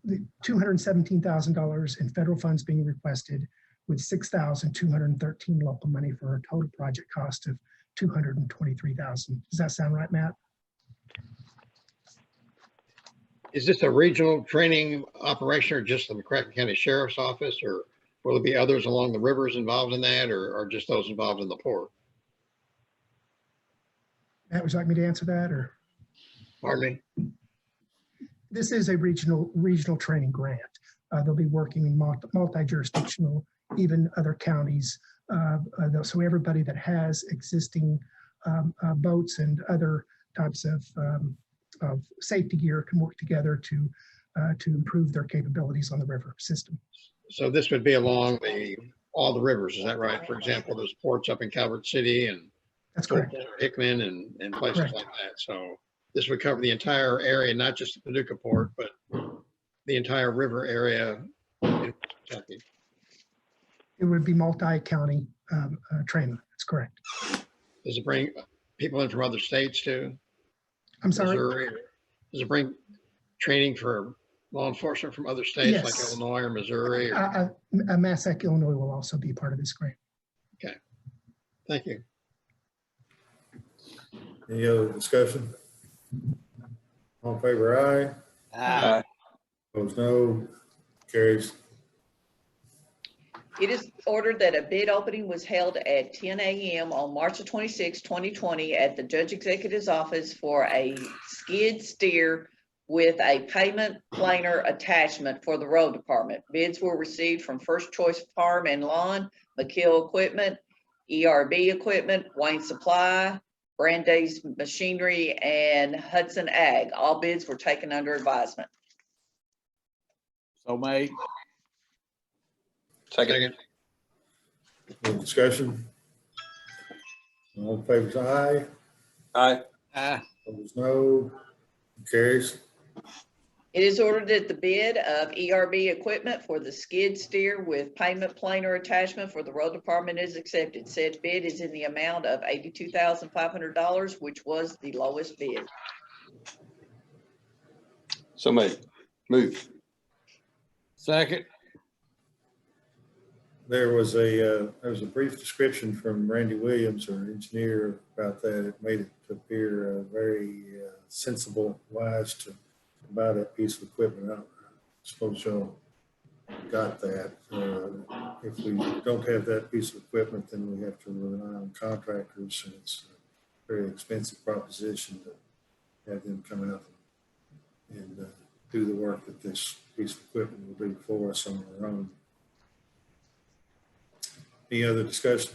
the $217,000 in federal funds being requested, with $6,213 local money for a total project cost of $223,000. Does that sound right, Matt? Is this a regional training operation or just the McCracken County Sheriff's Office, or will there be others along the rivers involved in that, or just those involved in the port? Matt, would you like me to answer that, or? Pardon me? This is a regional training grant. They'll be working in multi-jurisdictional, even other counties. So everybody that has existing boats and other types of safety gear can work together to improve their capabilities on the river system. So this would be along all the rivers, is that right? For example, there's ports up in Calvert City and That's correct. Hickman and places Correct. like that. So this would cover the entire area, not just the Paducah port, but the entire river area in Kentucky. It would be multi-county training. That's correct. Does it bring people in from other states too? I'm sorry. Missouri? Does it bring training for law enforcement from other states like Yes. Illinois or Missouri? Or... Massac, Illinois will also be part of this grant. Okay. Thank you. Any other discussion? All in favor, aye. Ah, Opposed, no. Carries. It is ordered that a bid opening was held at 10 a.m. on March 26, 2020 at the Judge Executive's office for a skid steer with a payment planer attachment for the road department. Bids were received from First Choice Farm and Lawn, McKill Equipment, ERB Equipment, Wayne Supply, Brandeis Machinery, and Hudson Ag. All bids were taken under advisement. so made. Second. Any discussion? All in favor, say aye. Aye. Ah, Opposed, no. Carries. It is ordered that the bid of ERB equipment for the skid steer with payment planer attachment for the road department is accepted. Said bid is in the amount of $82,500, which was the lowest bid. So made. Move. second. There was a brief description from Randy Williams, our engineer, about that. It made it appear very sensible, wise to buy that piece of equipment. I suppose y'all got that. If we don't have that piece of equipment, then we have to rely on contractors, and it's a very expensive proposition to have them come out and do the work that this piece of equipment will do for us on our own. Any other discussion?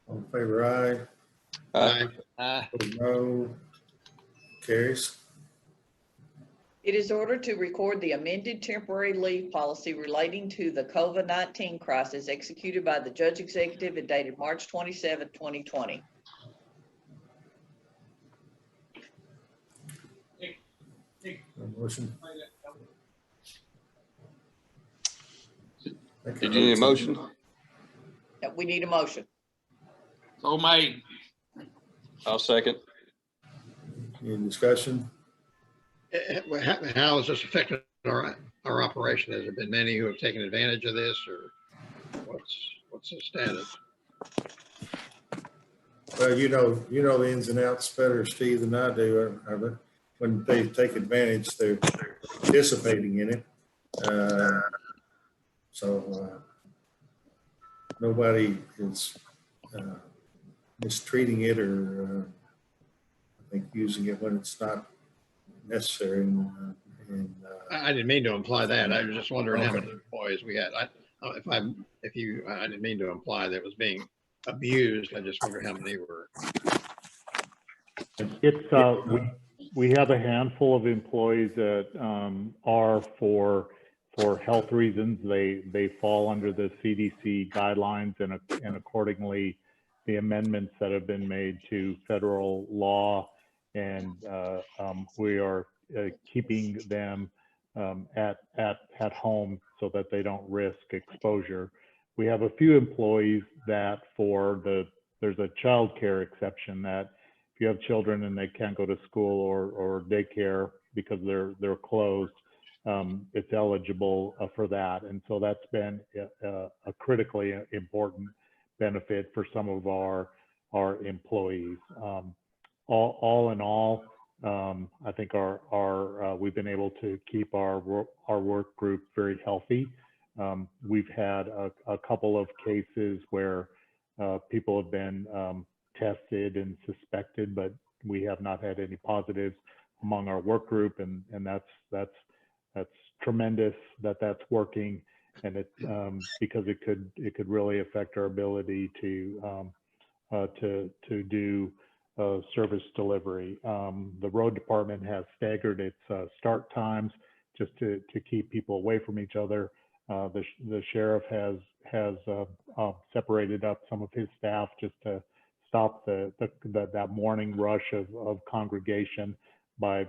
All in favor, aye. Opposed, no. Carries. It is ordered to record the amended temporary leave policy relating to the COVID-19 crisis executed by the Judge Executive and dated March 27, 2020. Motion. Did you need a motion? We need a motion. So made. I'll second. Any discussion? How has this affected our operation? Has there been many who have taken advantage of this, or what's the status? Well, you know the ins and outs better, Steve, than I do. When they take advantage, they're participating in it. So nobody is mistreating it or I think using it when it's not necessary. I didn't mean to imply that. I was just wondering how many employees we had. I didn't mean to imply that it was being abused. I just wonder how many were. It's we have a handful of employees that are for health reasons. They fall under the CDC guidelines, and accordingly, the amendments that have been made to federal law, and we are keeping them at home so that they don't risk exposure. We have a few employees that there's a child care exception that if you have children and they can't go to school or daycare because they're closed, it's eligible for that. And so that's been a critically important benefit for some of our employees. All in all, I think we've been able to keep our work group very healthy. We've had a couple of cases where people have been tested and suspected, but we have not had any positives among our work group, and that's tremendous that's working, and it because it could really affect our ability to do service delivery. The road department has staggered its start times just to keep people away from each other. The sheriff has separated up some of his staff just to stop that morning rush of congregation by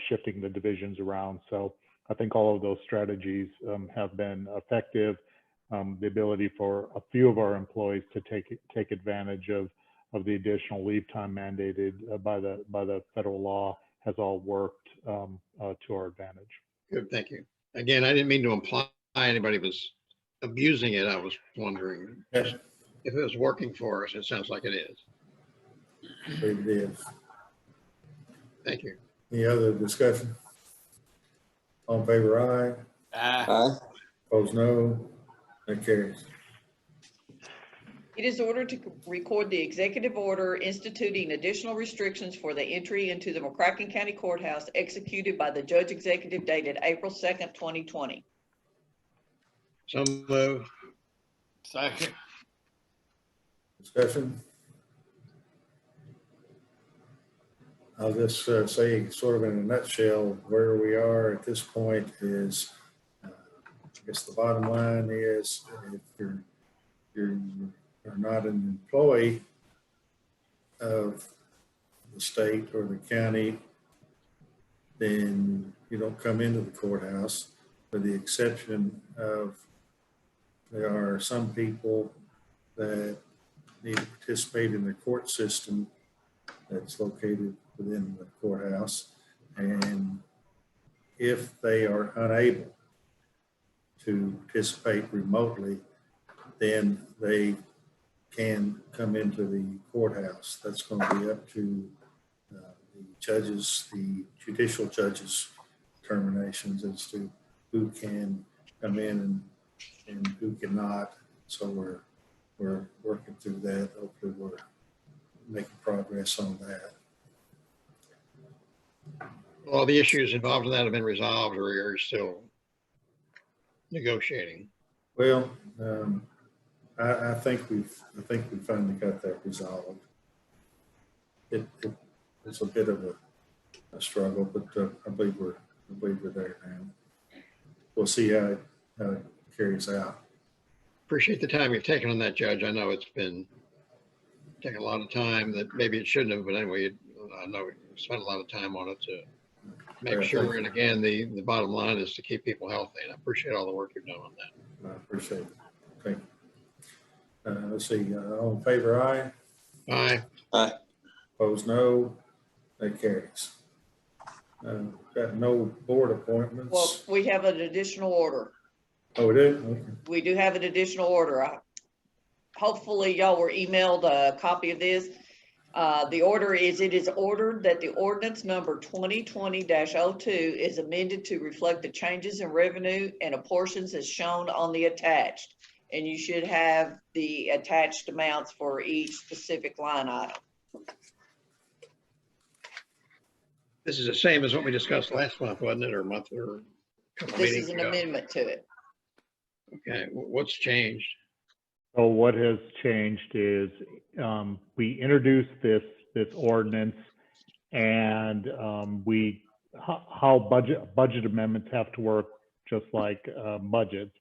shifting the divisions around. So I think all of those strategies have been effective. The ability for a few of our employees to take advantage of the additional leave time mandated by the federal law has all worked to our advantage. Good, thank you. Again, I didn't mean to imply anybody was abusing it. I was wondering if it was working for us. It sounds like it is. It is. Thank you. Any other discussion? All in favor, aye. Aye. Opposed, no. That carries. It is ordered to record the executive order instituting additional restrictions for the entry into the McCracken County Courthouse executed by the Judge Executive dated April 2nd, 2020. So moved. Second. Discussion? I'll just say sort of in a nutshell where we are at this point is, I guess the bottom line is if you're not an employee of the state or the county, then you don't come into the courthouse, with the exception of there are some people that need to participate in the court system that's located within the courthouse. And if they are unable to participate remotely, then they can come into the courthouse. That's going to be up to the judges, the judicial judges' determinations as to who can come in and who cannot. So we're working through that. Hopefully we're making progress on that. All the issues involved in that have been resolved, or are you still negotiating? Well, I think we finally got that resolved. It's a bit of a struggle, but I believe we're there now. We'll see how it carries out. Appreciate the time you've taken on that, Judge. I know it's been taking a lot of time that maybe it shouldn't have, but anyway, I know we spent a lot of time on it to make sure. And again, the bottom line is to keep people healthy, and I appreciate all the work you've done on that. I appreciate it. Thank you. Let's see, all in favor, aye. Aye. Aye. Opposed, no. That carries. Got no board appointments. Well, we have an additional order. Oh, we do? Okay. We do have an additional order. Hopefully y'all were emailed a copy of this. The order is, it is ordered that the ordinance number 2020-02 is amended to reflect the changes in revenue and apportions as shown on the attached. And you should have the attached amounts for each specific line item. This is the same as what we discussed last month, wasn't it, or a month or a couple This meetings is an ago? amendment to it. Okay, what's changed? So what has changed is we introduced this ordinance, and how budget amendments have to work, just like budgets.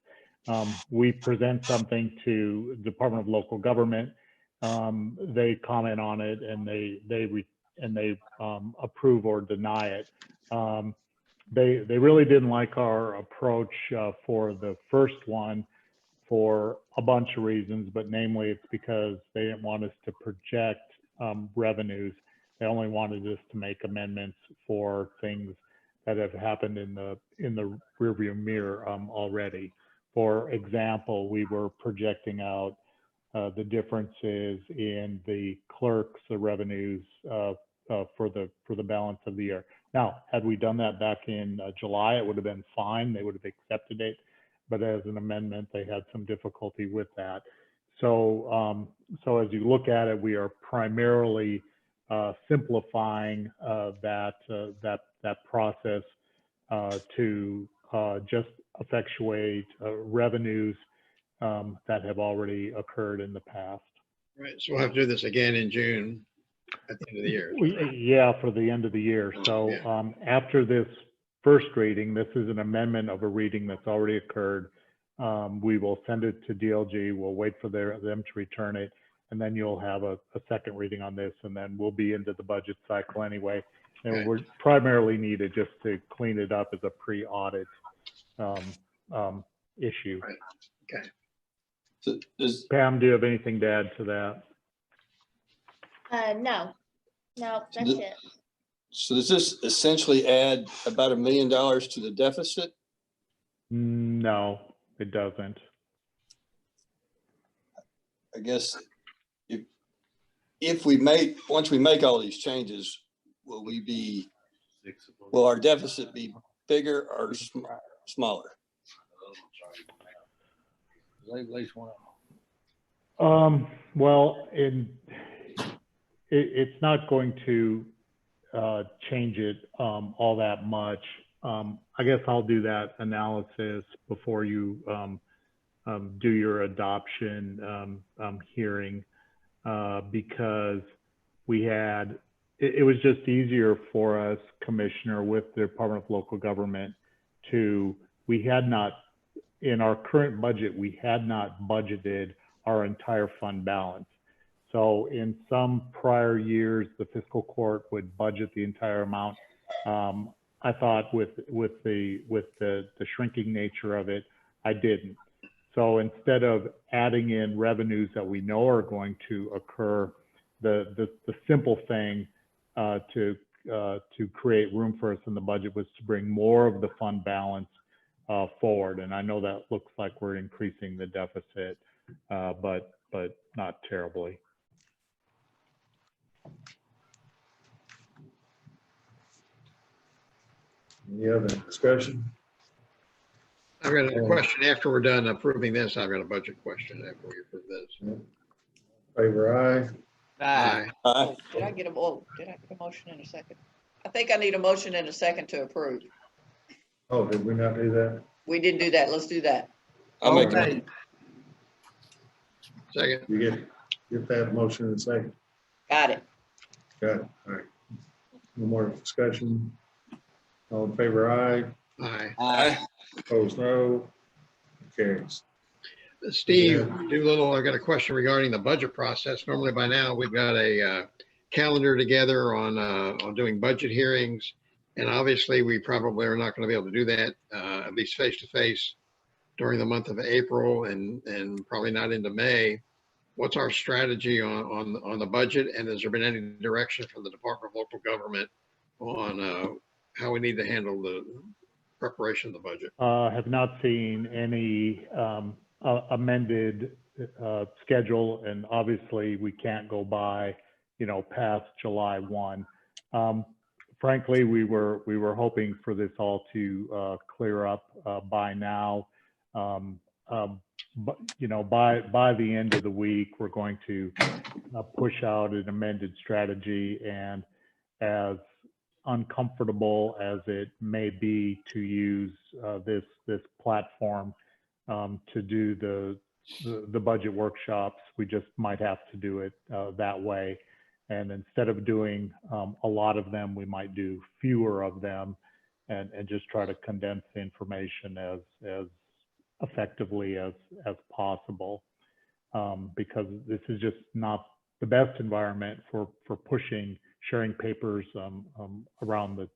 We present something to the Department of Local Government. They comment on it, and they approve or deny it. They really didn't like our approach for the first one for a bunch of reasons, but namely it's because they didn't want us to project revenues. They only wanted us to make amendments for things that have happened in the rearview mirror already. For example, we were projecting out the differences in the clerks' revenues for the balance of the year. Now, had we done that back in July, it would have been fine. They would have accepted it. But as an amendment, they had some difficulty with that. So, so as you look at it, we are primarily simplifying that process to just effectuate revenues that have already occurred in the past. Right, so we'll have to do this again in June at the end of the year. Yeah, for the end of the year. So after this first reading, this is an amendment of a reading that's already occurred. We will send it to DLG. We'll wait for them to return it, and then you'll have a second reading on this, and then we'll be into the budget cycle anyway. And Okay. we're primarily needed just to clean it up as a pre-audit issue. Right. Okay. So Pam, do you have anything to add to that? No, that's it. So does this essentially add about $1 million to the deficit? No, it doesn't. I guess if once we make all these changes, will our deficit be bigger or smaller? At least one of them. Well, it's not going to change it all that much. I guess I'll do that analysis before you do your adoption hearing, because it was just easier for us, Commissioner, with the Department of Local Government in our current budget, we had not budgeted our entire fund balance. So in some prior years, the fiscal court would budget the entire amount. I thought with the shrinking nature of it, I didn't. So instead of adding in revenues that we know are going to occur, the simple thing to create room for us in the budget was to bring more of the fund balance forward. And I know that looks like we're increasing the deficit but not terribly. Any other discussion? I've got a question after we're done approving this. I've got a budget question after we approve this. Favor aye. Aye. Oh, did I get a motion in a second? I think I need a motion in a second to approve. Oh, did we not do that? We didn't do that. Let's do that. I'll make Okay. Second, You get that motion in a second. Got it. Got it. All right. No more discussion. All in favor aye. aye. Aye. Opposed no. Carries. Steve Doolittle, I got a question regarding the budget process. Normally by now, we've got a calendar together on doing budget hearings. And obviously, we probably are not going to be able to do that, at least face to face during the month of April and probably not into May. What's our strategy on the budget? And has there been any direction from the Department of Local Government on how we need to handle the preparation of the budget? Have not seen any amended schedule, and obviously we can't go by, past July 1. Frankly, we were hoping for this all to clear up by now. But by the end of the week, we're going to push out an amended strategy, and as uncomfortable as it may be to use this platform to do the budget workshops, we just might have to do it that way. And instead of doing a lot of them, we might do fewer of them and just try to condense the information as effectively as possible, because this is just not the best environment for pushing sharing papers around the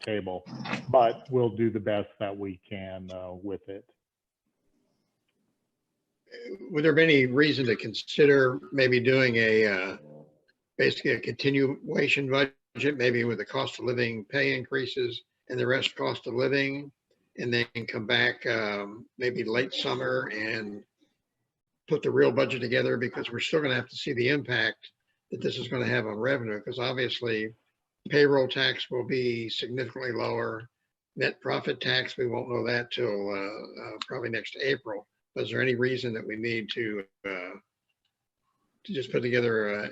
table, but we'll do the best that we can with it. Would there be any reason to consider maybe doing basically a continuation budget, maybe with the cost of living pay increases and the rest cost of living, and then come back maybe late summer and put the real budget together, because we're still going to have to see the impact that this is going to have on revenue, because obviously payroll tax will be significantly lower. Net profit tax, we won't know that till probably next April. But is there any reason that we need to just put together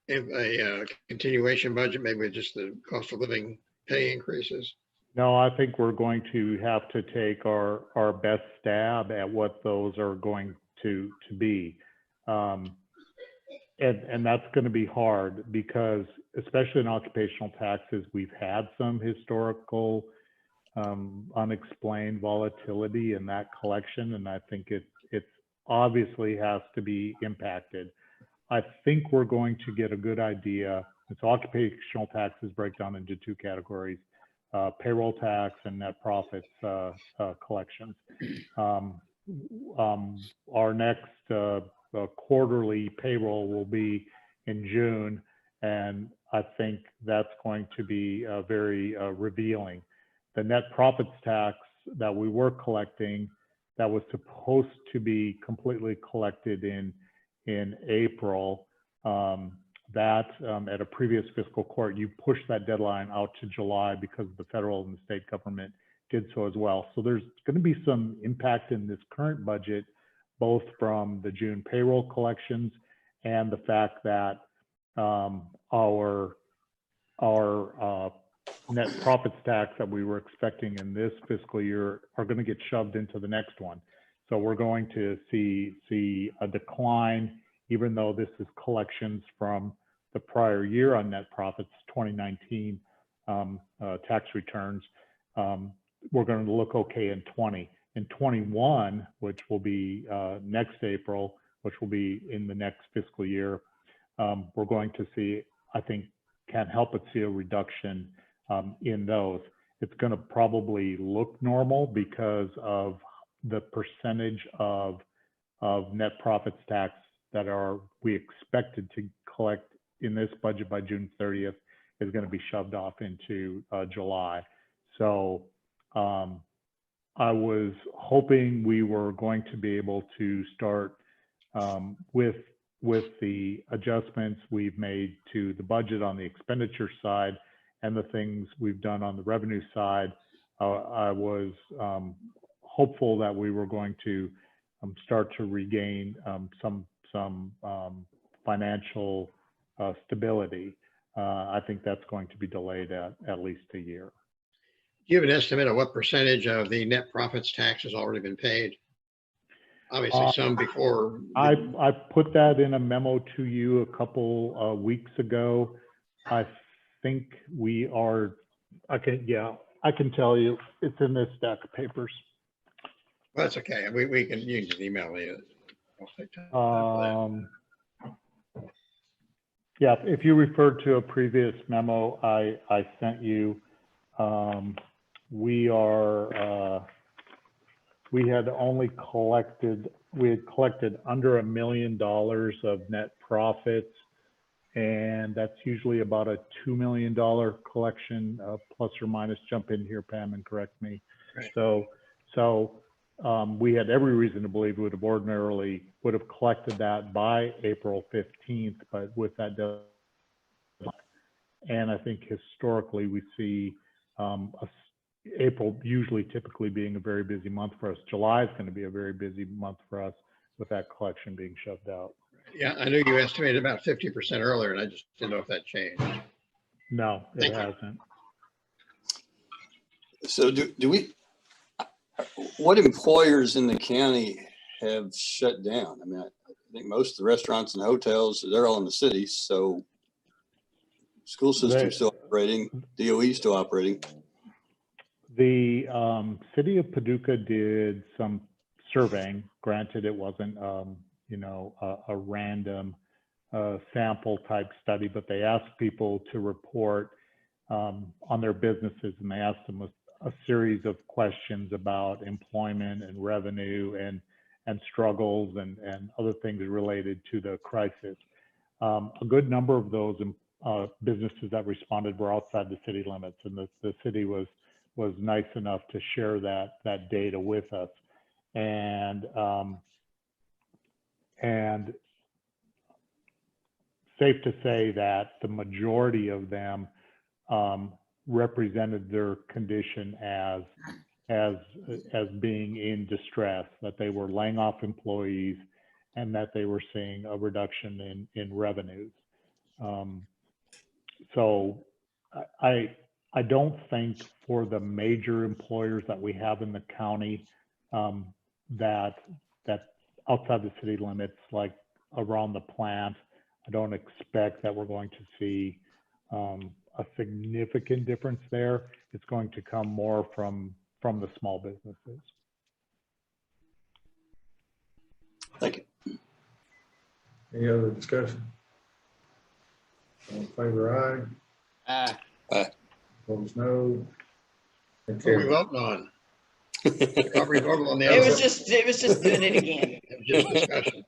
a continuation budget, maybe with just the cost of living pay increases? No, I think we're going to have to take our best stab at what those are going to be. And that's going to be hard, because especially in occupational taxes, we've had some historical unexplained volatility in that collection, and I think it obviously has to be impacted. I think we're going to get a good idea. It's occupational taxes break down into two categories: payroll tax and net profits collections. Our next quarterly payroll will be in June, and I think that's going to be very revealing. The net profits tax that we were collecting, that was supposed to be completely collected in April, that at a previous fiscal court, you pushed that deadline out to July because the federal and the state government did so as well. So there's going to be some impact in this current budget, both from the June payroll collections and the fact that our net profits tax that we were expecting in this fiscal year are going to get shoved into the next one. So we're going to see a decline, even though this is collections from the prior year on net profits, 2019 tax returns. We're going to look okay in 20. In 21, which will be next April, which will be in the next fiscal year, we're going to see, I think, can't help but see a reduction in those. It's going to probably look normal because of the percentage of net profits tax that we expected to collect in this budget by June 30th is going to be shoved off into July. So I was hoping we were going to be able to start with the adjustments we've made to the budget on the expenditure side and the things we've done on the revenue side, I was hopeful that we were going to start to regain some financial stability. I think that's going to be delayed at least a year. Do you have an estimate of what percentage of the net profits tax has already been paid? Obviously, some before. I put that in a memo to you a couple weeks ago. I think we are, I can tell you, it's in this stack of papers. Well, that's okay. You can just email me. I'll take time for that. Yeah, if you refer to a previous memo I sent you, we had collected under $1 million of net profits, and that's usually about a $2 million collection, plus or minus. Jump in here, Pam, and correct me. Right. So we had every reason to believe we would have collected that by April 15th, but with that deadline, and I think historically we see April usually typically being a very busy month for us. July is going to be a very busy month for us with that collection being shoved out. Yeah, I knew you estimated about 50% earlier, and I just didn't know if that changed. No, it hasn't. So what employers in the county have shut down? I mean, I think most of the restaurants and hotels, they're all in the city. So school system's still operating, DOE still operating. The city of Paducah did some surveying. Granted, it wasn't, a random sample type study, but they asked people to report on their businesses, and they asked them a series of questions about employment and revenue and struggles and other things related to the crisis. A good number of those businesses that responded were outside the city limits, and the city was nice enough to share that data with us. And safe to say that the majority of them represented their condition as being in distress, that they were laying off employees and that they were seeing a reduction in revenues. So I don't think for the major employers that we have in the county that outside the city limits, like around the plant, I don't expect that we're going to see a significant difference there. It's going to come more from the small businesses. Thank you. Any other discussion? All in favor, aye. Aye. Opposed, no. What are we voting on? Robert, normal on the It other. was just doing it again. It was just discussion.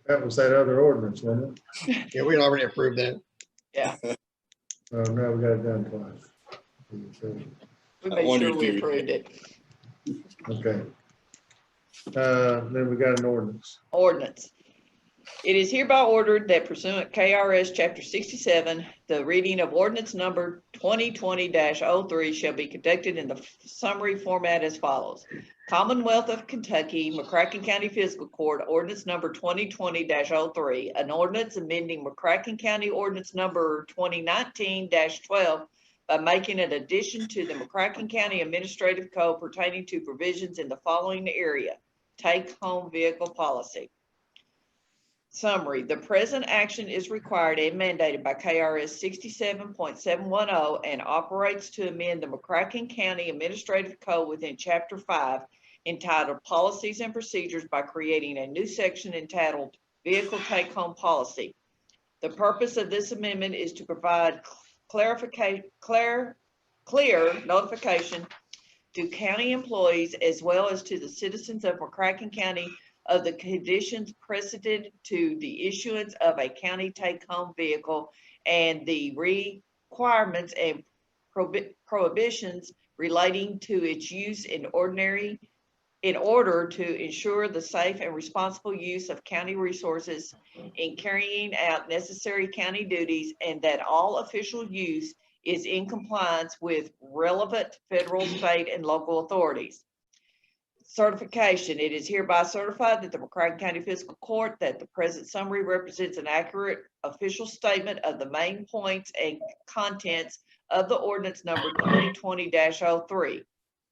That was that other ordinance, wasn't it? Yeah, we'd already approved that. Yeah, Oh, no, we got it done twice. we I made wondered sure we if you- approved it. Okay. Then we got an ordinance. Ordinance. It is hereby ordered that pursuant KRS Chapter 67, the reading of ordinance number 2020-03 shall be conducted in the summary format as follows. Commonwealth of Kentucky, McCracken County Fiscal Court, ordinance number 2020-03, an ordinance amending McCracken County ordinance number 2019-12 by making an addition to the McCracken County Administrative Code pertaining to provisions in the following area: take-home vehicle policy. Summary: the present action is required and mandated by KRS 67.710 and operates to amend the McCracken County Administrative Code within Chapter 5 entitled Policies and Procedures by creating a new section entitled Vehicle Take-Home Policy. The purpose of this amendment is to provide clear notification to county employees as well as to the citizens of McCracken County of the conditions precedent to the issuance of a county take-home vehicle and the requirements and prohibitions relating to its use in ordinary in order to ensure the safe and responsible use of county resources in carrying out necessary county duties, and that all official use is in compliance with relevant federal, state, and local authorities. Certification. It is hereby certified that the McCracken County Fiscal Court that the present summary represents an accurate official statement of the main points and contents of the ordinance number 2020-03.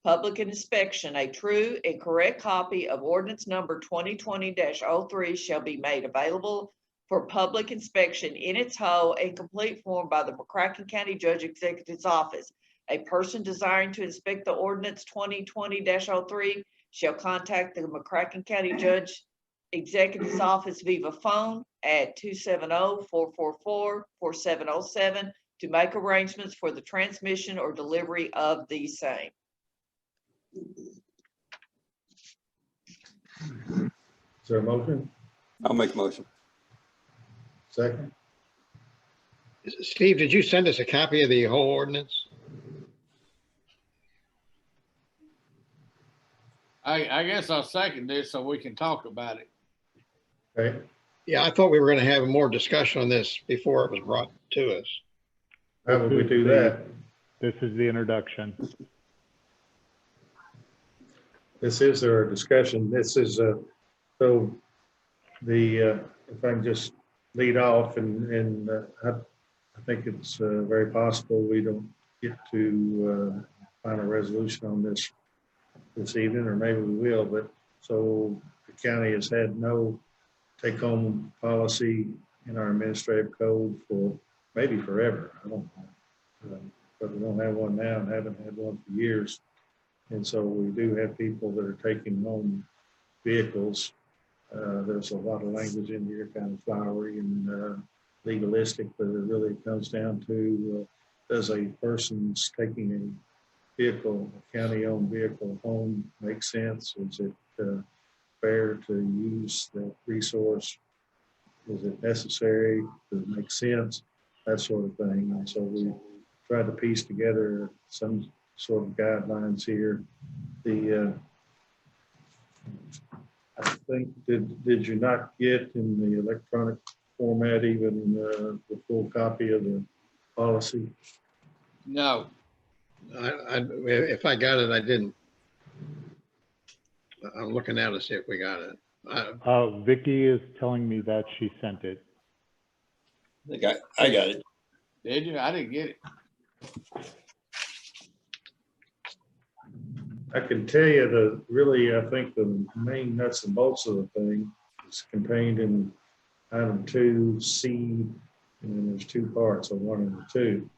Public inspection. A true and correct copy of ordinance number 2020-03 shall be made available for public inspection in its whole and complete form by the McCracken County Judge Executive's Office. A person desiring to inspect the ordinance 2020-03 shall contact the McCracken County Judge Executive's Office via phone at 270-444-4707 to make arrangements for the transmission or delivery of the same. Is there a motion? I'll make a motion. Second? Steve, did you send us a copy of the whole ordinance? I guess I'll second this so we can talk about it. Okay. Yeah, I thought we were going to have more discussion on this before it was brought to us. How would we do that? This is the introduction. This is our discussion. This is so the if I can just lead off and I think it's very possible we don't get to find a resolution on this evening, or maybe we will. But so the county has had no take-home policy in our administrative code for maybe forever. I don't know, but we don't have one now and haven't had one for years. And so we do have people that are taking home vehicles. There's a lot of language in here, kind of flowery and legalistic, but it really comes down to does a person's taking a vehicle, a county-owned vehicle home make sense? Is it fair to use that resource? Is it necessary? Does it make sense? That sort of thing. And so we tried to piece together some sort of guidelines here. I think, did you not get in the electronic format even the full copy of the policy? No. If I got it, I didn't. I'm looking now to see if we got it. Vicky is telling me that she sent it. I got it. Did you? I didn't get it. I can tell you I think the main nuts and bolts of the thing is contained in item 2C, and then there's two parts of 1 and 2.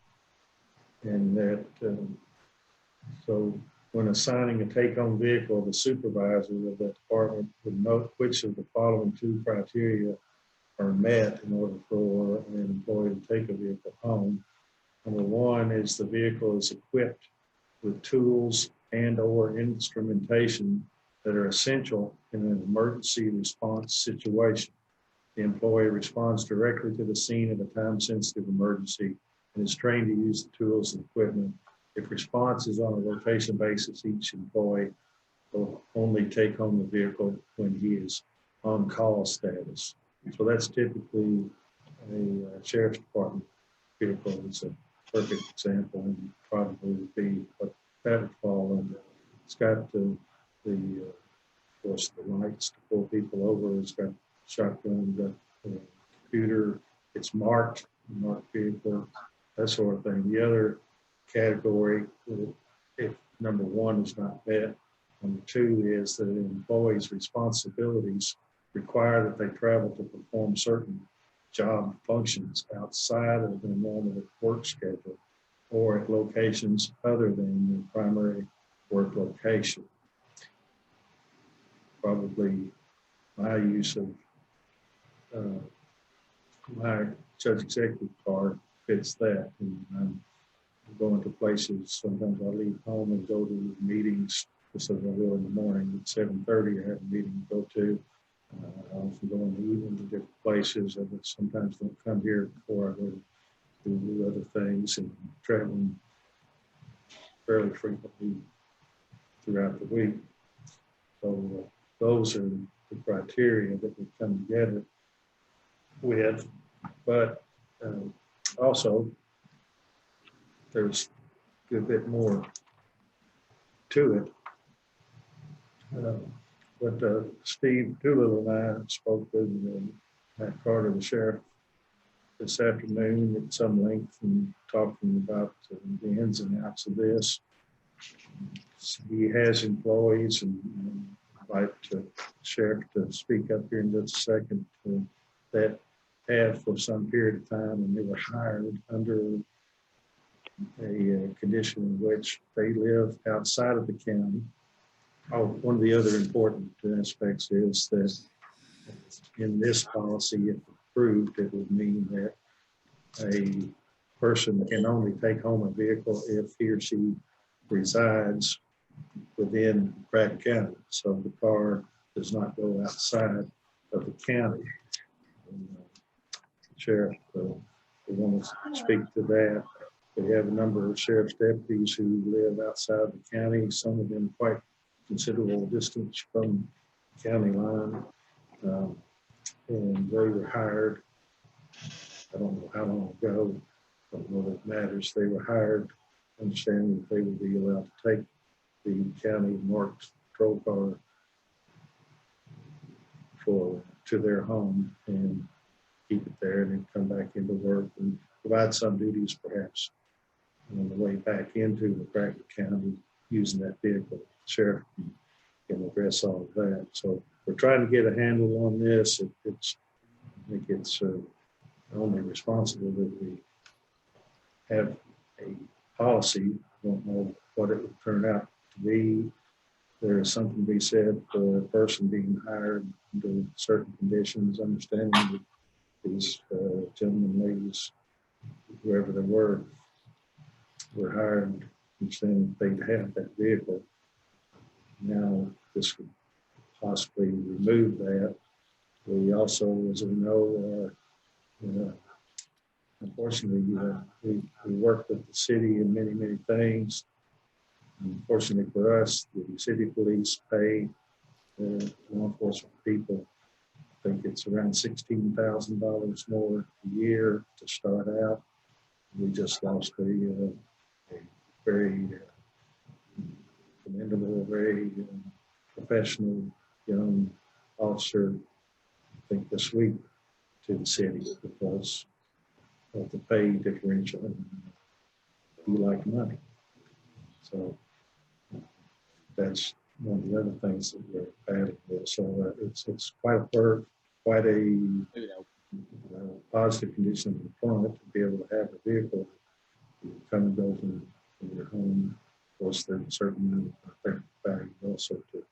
And that, so when assigning a take-home vehicle, the supervisor of that department would note which of the following 2 criteria are met in order for an employee to take a vehicle home. Number 1 is the vehicle is equipped with tools and/or instrumentation that are essential in an emergency response situation. The employee responds directly to the scene of a time-sensitive emergency and is trained to use the tools and equipment. If response is on a rotation basis, each employee will only take home the vehicle when he is on call status. So that's typically a sheriff's department vehicle. It's a perfect example and probably would be what that would fall under. It's got of course, the lights to pull people over. It's got shotgun, got the computer. It's marked vehicle, that sort of thing. The other category, if number 1 is not met, number 2 is that an employee's responsibilities require that they travel to perform certain job functions outside of their normal work schedule or at locations other than their primary work location. Probably my use of my judge executive card fits that. And I'm going to places, sometimes I leave home and go to meetings, just as I will in the morning at 7:30, I have a meeting to go to. I also go in the evening to different places. I sometimes don't come here before I go to do other things, and traveling fairly frequently throughout the week. So those are the criteria that we come together with. But also, there's a good bit more to it. But Steve Doolittle and I spoke with Matt Carter, the sheriff, this afternoon at some length and talking about the ins and outs of this. He has employees, and I'd like the sheriff to speak up here in just a second, that have for some period of time, and they were hired under a condition in which they live outside of the county. Oh, one of the other important aspects is that in this policy, if approved, it would mean that a person can only take home a vehicle if he or she resides within McCracken County. So the car does not go outside of the county. And, Sheriff, we want to speak to that. We have a number of sheriff's deputies who live outside the county, some of them quite considerable distance from the county line. And they were hired, I don't know how long ago, don't know if it matters. They were hired, understanding that they would be allowed to take the county marked patrol car to their home and keep it there and then come back into work and provide some duties perhaps on the way back into McCracken County using that vehicle. Sheriff can address all of that. So we're trying to get a handle on this. I think it's only responsible that we have a policy. I don't know what it would turn out to be. There is something to be said for a person being hired under certain conditions, understanding that these gentlemen, ladies, whoever they were hired, understanding they'd have that vehicle. Now, this could possibly remove that. We also, as we know, unfortunately, we work with the city in many, many things. Unfortunately for us, the city police pay law enforcement people, I think it's around $16,000 more a year to start out. We just lost a very commendable, very professional young officer, I think this week, to the city because of the pay differential. We like money. So that's one of the other things that we're battling with. So it's quite a work, quite a positive condition of employment to be able to have a vehicle come and go from your home. Of course, there's a certain value also to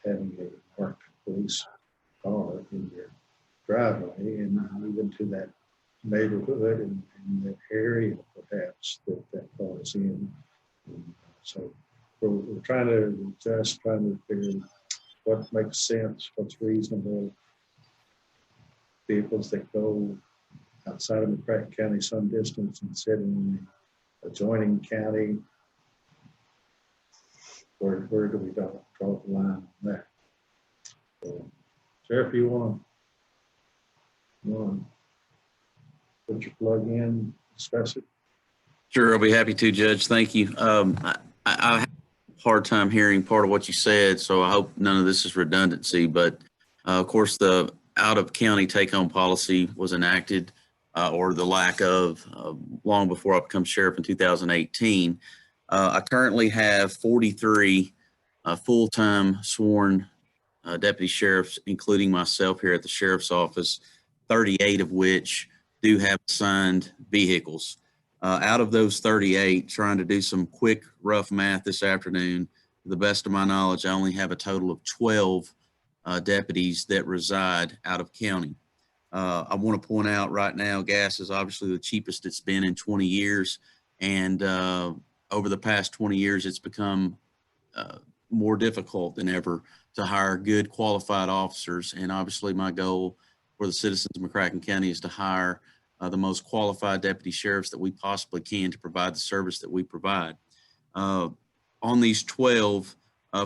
having a marked police car in your driveway and even to that neighborhood and that area perhaps that car is in. So we're trying to figure what makes sense, what's reasonable. Vehicles that go outside of McCracken County some distance and sit in the adjoining county. Where do we draw the line on that? So, Sheriff, you want to put your plug in, discuss it? Sure, I'll be happy to, Judge. Thank you. I have a hard time hearing part of what you said, so I hope none of this is redundancy. But of course, the out-of-county take-home policy was enacted, or the lack of, long before I become sheriff in 2018. I currently have 43 full-time sworn deputy sheriffs, including myself here at the sheriff's office, 38 of which do have assigned vehicles. Out of those 38, trying to do some quick, rough math this afternoon, to the best of my knowledge, I only have a total of 12 deputies that reside out of county. I want to point out right now, gas is obviously the cheapest it's been in 20 years. And over the past 20 years, it's become more difficult than ever to hire good, qualified officers. And obviously my goal for the citizens of McCracken County is to hire the most qualified deputy sheriffs that we possibly can to provide the service that we provide. On these 12,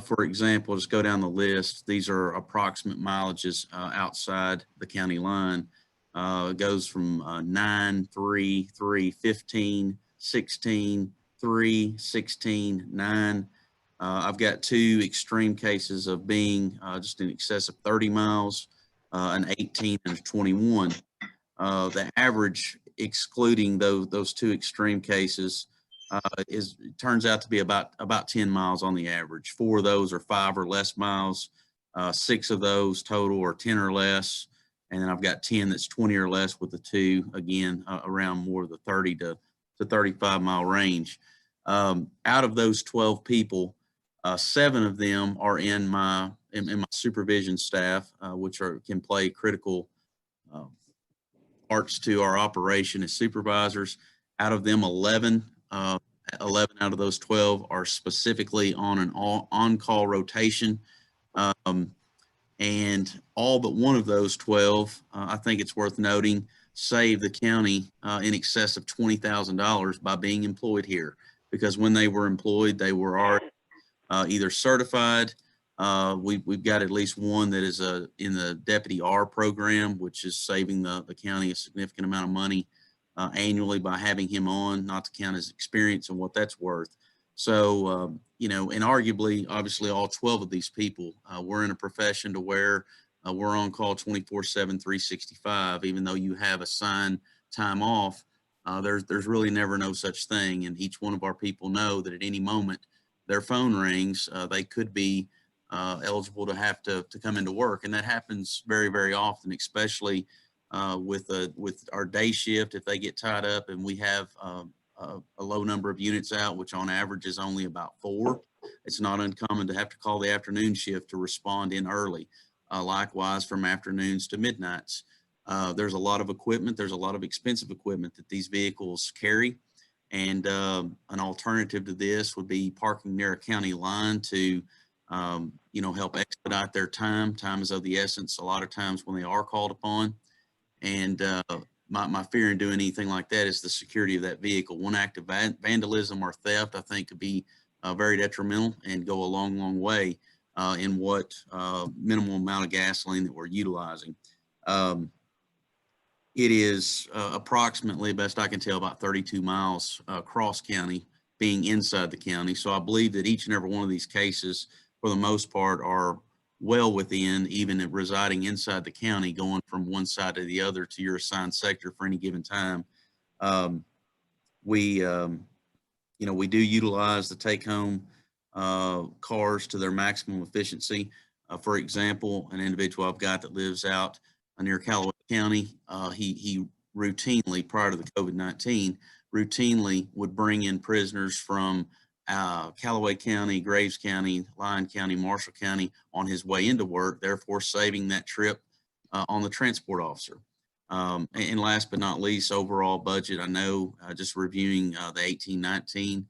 For example, just go down the list. These are approximate mileages outside the county line. It goes from 9, 3, 3, 15, 16, 3, 16, 9. I've got 2 extreme cases of being just in excess of 30 miles, an 18 and a 21. The average, excluding those 2 extreme cases, turns out to be about 10 miles on the average. 4 of those are 5 or less miles. 6 of those total are 10 or less. And then I've got 10 that's 20 or less with the 2, again, around more of the 30 to 35 mile range. Out of those 12 people, 7 of them are in my supervision staff, which can play critical parts to our operation as supervisors. Out of them, 11 out of those 12 are specifically on an on-call rotation. And all but one of those 12, I think it's worth noting, saved the county in excess of $20,000 by being employed here. Because when they were employed, they were already either certified. We've got at least one that is in the Deputy R program, which is saving the county a significant amount of money annually by having him on, not to count his experience and what that's worth. So, and arguably, obviously, all 12 of these people, we're in a profession to where we're on call 24/7, 365, even though you have assigned time off. There's really never no such thing. And each one of our people know that at any moment their phone rings, they could be eligible to have to come into work. And that happens very, very often, especially with our day shift. If they get tied up and we have a low number of units out, which on average is only about 4, it's not uncommon to have to call the afternoon shift to respond in early. Likewise, from afternoons to midnights. There's a lot of equipment. There's a lot of expensive equipment that these vehicles carry. And an alternative to this would be parking near a county line to, help expedite their time. Time is of the essence a lot of times when they are called upon. And my fear in doing anything like that is the security of that vehicle. One act of vandalism or theft, I think, could be very detrimental and go a long, long way in what minimal amount of gasoline that we're utilizing. It is approximately, best I can tell, about 32 miles across county, being inside the county. So I believe that each and every one of these cases, for the most part, are well within, even residing inside the county, going from one side to the other to your assigned sector for any given time. We do utilize the take-home cars to their maximum efficiency. For example, an individual I've got that lives out near Callaway County, he routinely, prior to the COVID-19, routinely would bring in prisoners from Callaway County, Graves County, Lyon County, Marshall County on his way into work, therefore saving that trip on the transport officer. And last but not least, overall budget, I know just reviewing the 18-19,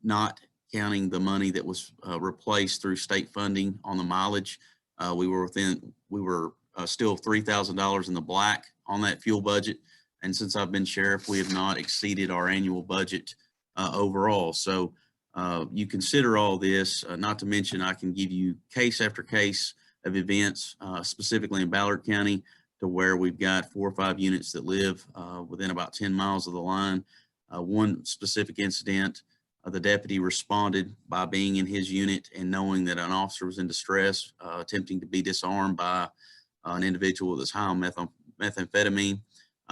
not counting the money that was replaced through state funding on the mileage, we were still $3,000 in the black on that fuel budget. And since I've been sheriff, we have not exceeded our annual budget overall. So you consider all this, not to mention I can give you case after case of events, specifically in Ballard County, to where we've got 4 or 5 units that live within about 10 miles of the line. One specific incident, the deputy responded by being in his unit and knowing that an officer was in distress, attempting to be disarmed by an individual that was high on methamphetamine,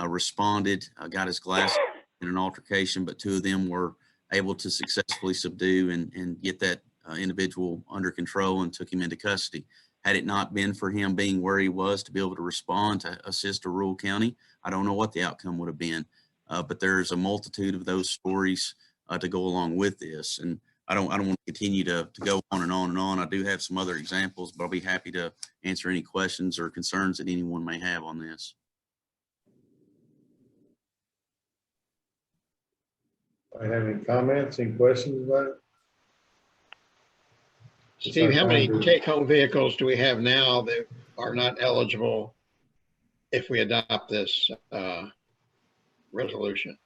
responded, got his glasses in an altercation, but 2 of them were able to successfully subdue and get that individual under control and took him into custody. Had it not been for him being where he was to be able to respond to assist a rural county, I don't know what the outcome would have been. But there's a multitude of those stories to go along with this. And I don't want to continue to go on and on and on. I do have some other examples, but I'll be happy to answer any questions or concerns that anyone may have on this. I have any comments, any questions about it? Steve, how many take-home vehicles do we have now that are not eligible if we adopt this resolution?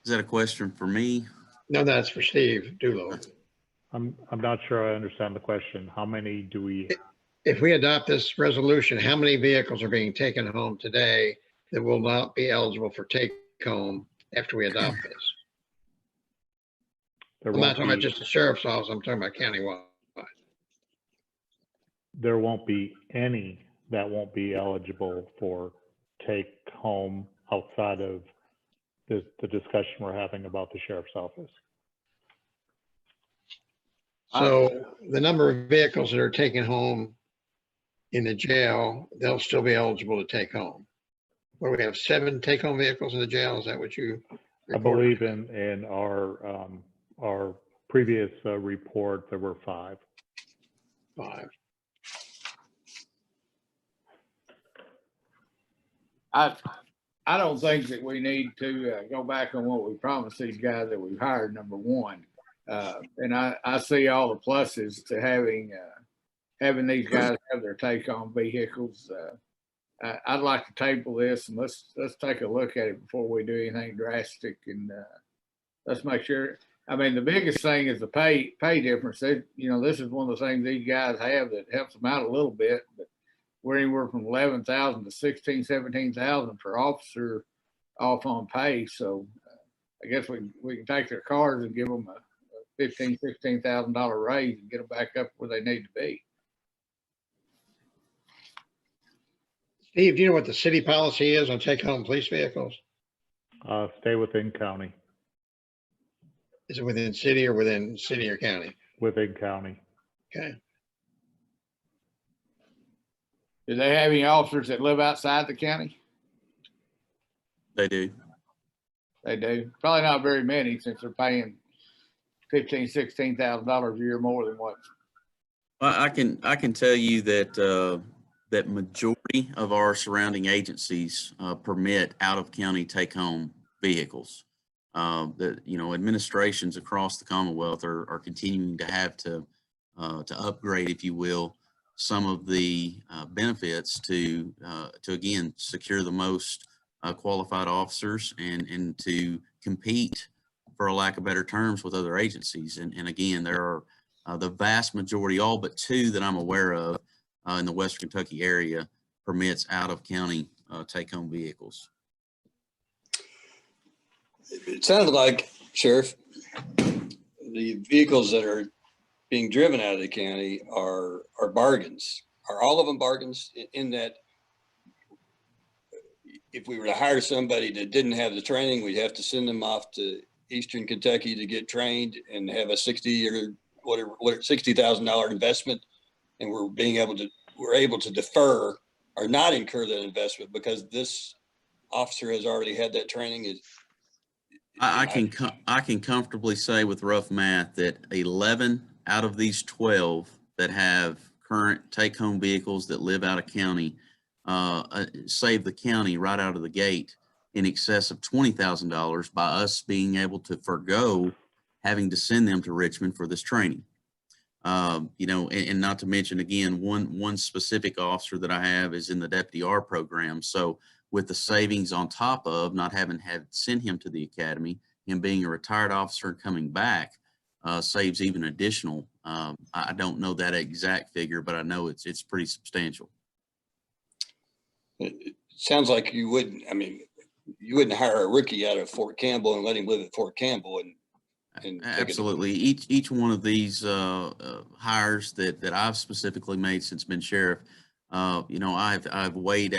Is that a question for me? No, that's for Steve Dulo. I'm not sure I understand the question. How many do we, If we adopt this resolution, how many vehicles are being taken home today that will not be eligible for take home after we adopt this? there I'm not won't talking about be, just the sheriff's office, I'm talking about countywide. there won't be any that won't be eligible for take home outside of the discussion we're having about the sheriff's office. So the number of vehicles that are taken home in the jail, they'll still be eligible to take home. What do we have, 7 take-home vehicles in the jail? Is that what you I reported? believe in our previous report, there were 5. 5. I don't think that we need to go back on what we promised these guys that we've hired, number one. And I see all the pluses to having these guys have their take-home vehicles. I'd like to table this and let's take a look at it before we do anything drastic, and let's make sure. I mean, the biggest thing is the pay difference. This is one of the things these guys have that helps them out a little bit, but we're anywhere from 11,000 to 16, 17,000 per officer off on pay. So I guess we can take their cars and give them a $15,000, $16,000 raise and get them back up where they need to be. Steve, do you know what the city policy is on take-home police vehicles? Stay within county, Is it within city or county? within county. Okay. Do they have any officers that live outside the county? They do. They do. Probably not very many, since they're paying $15,000, $16,000 a year more than what. Well, I can tell you that that majority of our surrounding agencies permit out of county take home vehicles. That administrations across the Commonwealth are continuing to have to upgrade, if you will, some of the benefits to again secure the most qualified officers and to compete, for a lack of better terms, with other agencies. And again, there are the vast majority, all but 2 that I'm aware of in the Western Kentucky area, permits out of county take home vehicles. It sounded like, Sheriff, the vehicles that are being driven out of the county are bargains. Are all of them bargains, in that if we were to hire somebody that didn't have the training, we'd have to send them off to Eastern Kentucky to get trained and have a $60,000 investment, and we're able to defer or not incur that investment because this officer has already had that training? I can comfortably say with rough math that 11 out of these 12 that have current take-home vehicles that live out of county save the county right out of the gate in excess of $20,000 by us being able to forego having to send them to Richmond for this training. And not to mention, again, one specific officer that I have is in the Deputy R program. So with the savings on top of not having had sent him to the academy, him being a retired officer and coming back saves even additional. I don't know that exact figure, but I know it's pretty substantial. It sounds like you wouldn't hire a rookie out of Fort Campbell and let him live at Fort Campbell and Absolutely. Each one of these hires that I've specifically made since been sheriff, I've weighed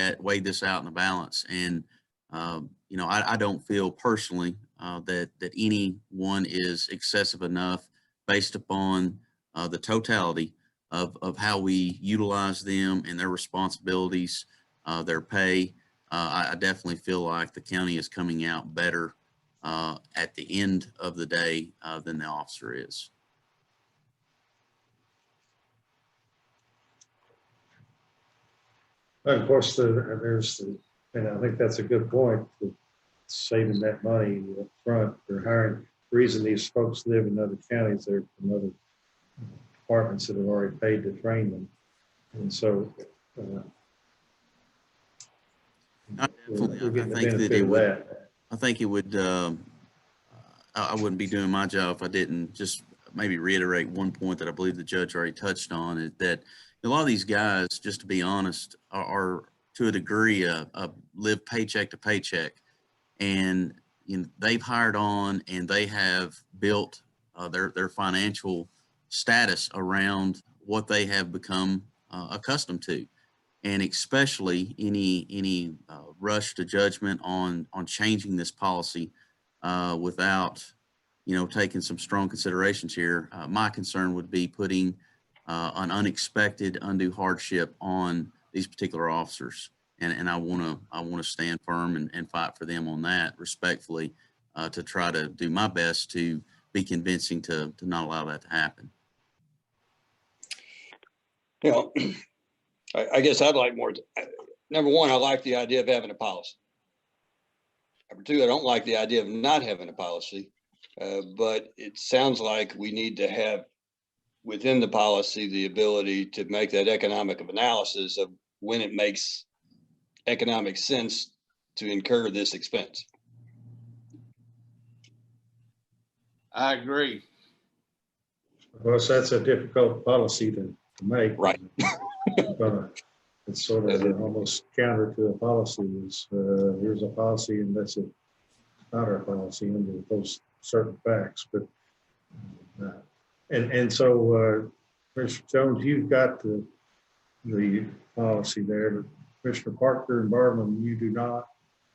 this out in the balance, and I don't feel personally that any one is excessive enough based upon the totality of how we utilize them and their responsibilities, their pay. I definitely feel like the county is coming out better at the end of the day than the officer is. Of course, and I think that's a good point, saving that money up front. They're hiring, the reason these folks live in other counties, they're from other departments that have already paid to train them. And so we're getting the benefit of that. I think it would I wouldn't be doing my job if I didn't just maybe reiterate one point that I believe the judge already touched on, is that a lot of these guys, just to be honest, are to a degree live paycheck to paycheck, and they've hired on and they have built their financial status around what they have become accustomed to, and especially any rush to judgment on changing this policy without taking some strong considerations here. My concern would be putting an unexpected undue hardship on these particular officers. And I want to stand firm and fight for them on that respectfully, to try to do my best to be convincing to not allow that to happen. I guess I'd like more. Number one, I like the idea of having a policy. Number two, I don't like the idea of not having a policy, but it sounds like we need to have within the policy the ability to make that economic analysis of when it makes economic sense to incur this expense. I agree. Of course, that's a difficult policy to make. Right. It's sort of almost counter to a policy is here's a policy and that's it. Not our policy under those certain facts, but so Mr. Jones, you've got the policy there, but Commissioner Parker and Barman, you do not.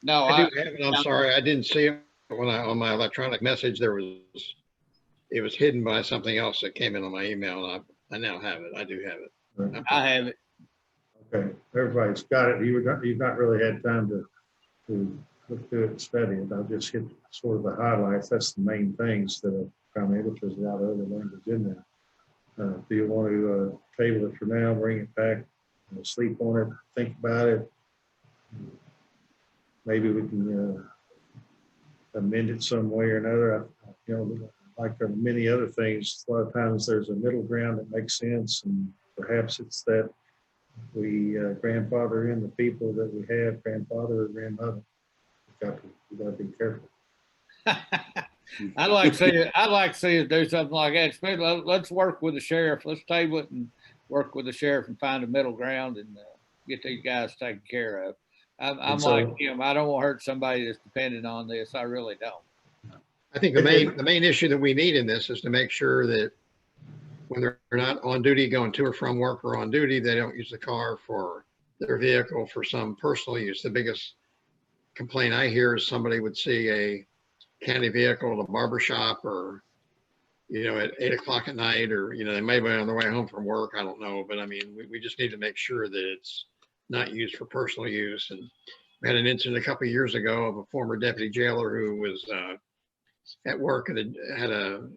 No, I do have it. I'm sorry, I didn't see it when on my electronic message. It was hidden by something else that came in on my email, and I now have it. I do have it. Right. I have it. Okay, everybody's got it. You've not really had time to look through it and study it. I'll just hit sort of the highlights. That's the main things that I've commented. There's a lot of other language in there. Do you want to table it for now, bring it back, sleep on it, think about it? Maybe we can amend it some way or another. Like many other things, a lot of times there's a middle ground that makes sense, and perhaps it's that we grandfather in the people that we have, grandfather or grandmother. We got to be careful. I'd like to see us do something like that. Let's work with the sheriff. Let's table it and work with the sheriff and find a middle ground and get these guys taken care of. I'm like him. I don't want to hurt somebody that's dependent on this. I really don't. I think the main issue that we need in this is to make sure that when they're not on duty, going to or from work or on duty, they don't use the car for their vehicle for some personal use. The biggest complaint I hear is somebody would see a county vehicle at a barber shop or, at 8 o'clock at night, or, they may be on their way home from work. I don't know. But I mean, we just need to make sure that it's not used for personal use. And we had an incident a couple of years ago of a former deputy jailer who was at work and had a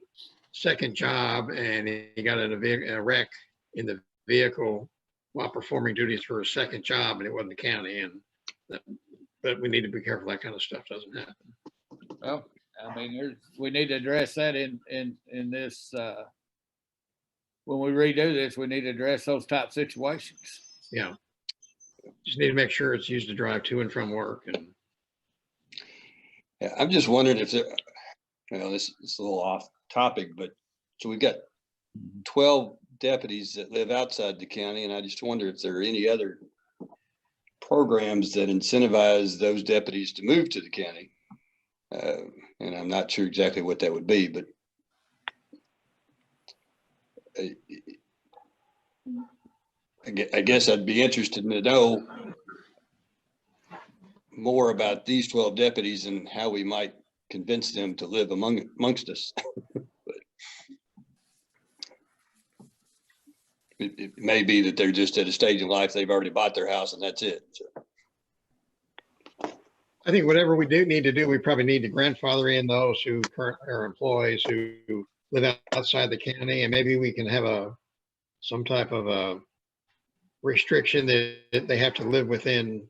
second job, and he got in a wreck in the vehicle while performing duties for a second job, and it wasn't the county. But we need to be careful that kind of stuff doesn't happen. Well, I mean, we need to address that in this. When we redo this, we need to address those type situations. Yeah, just need to make sure it's used to drive to and from work. And yeah, I'm just wondering if there. This is a little off topic, but so we've got 12 deputies that live outside the county, and I just wonder if there are any other programs that incentivize those deputies to move to the county. And I'm not sure exactly what that would be, but I guess I'd be interested to know more about these 12 deputies and how we might convince them to live amongst us. But it may be that they're just at a stage in life, they've already bought their house and that's it. So. I think whatever we do need to do, we probably need to grandfather in those who currently are employees who live outside the county, and maybe we can have some type of a restriction that they have to live within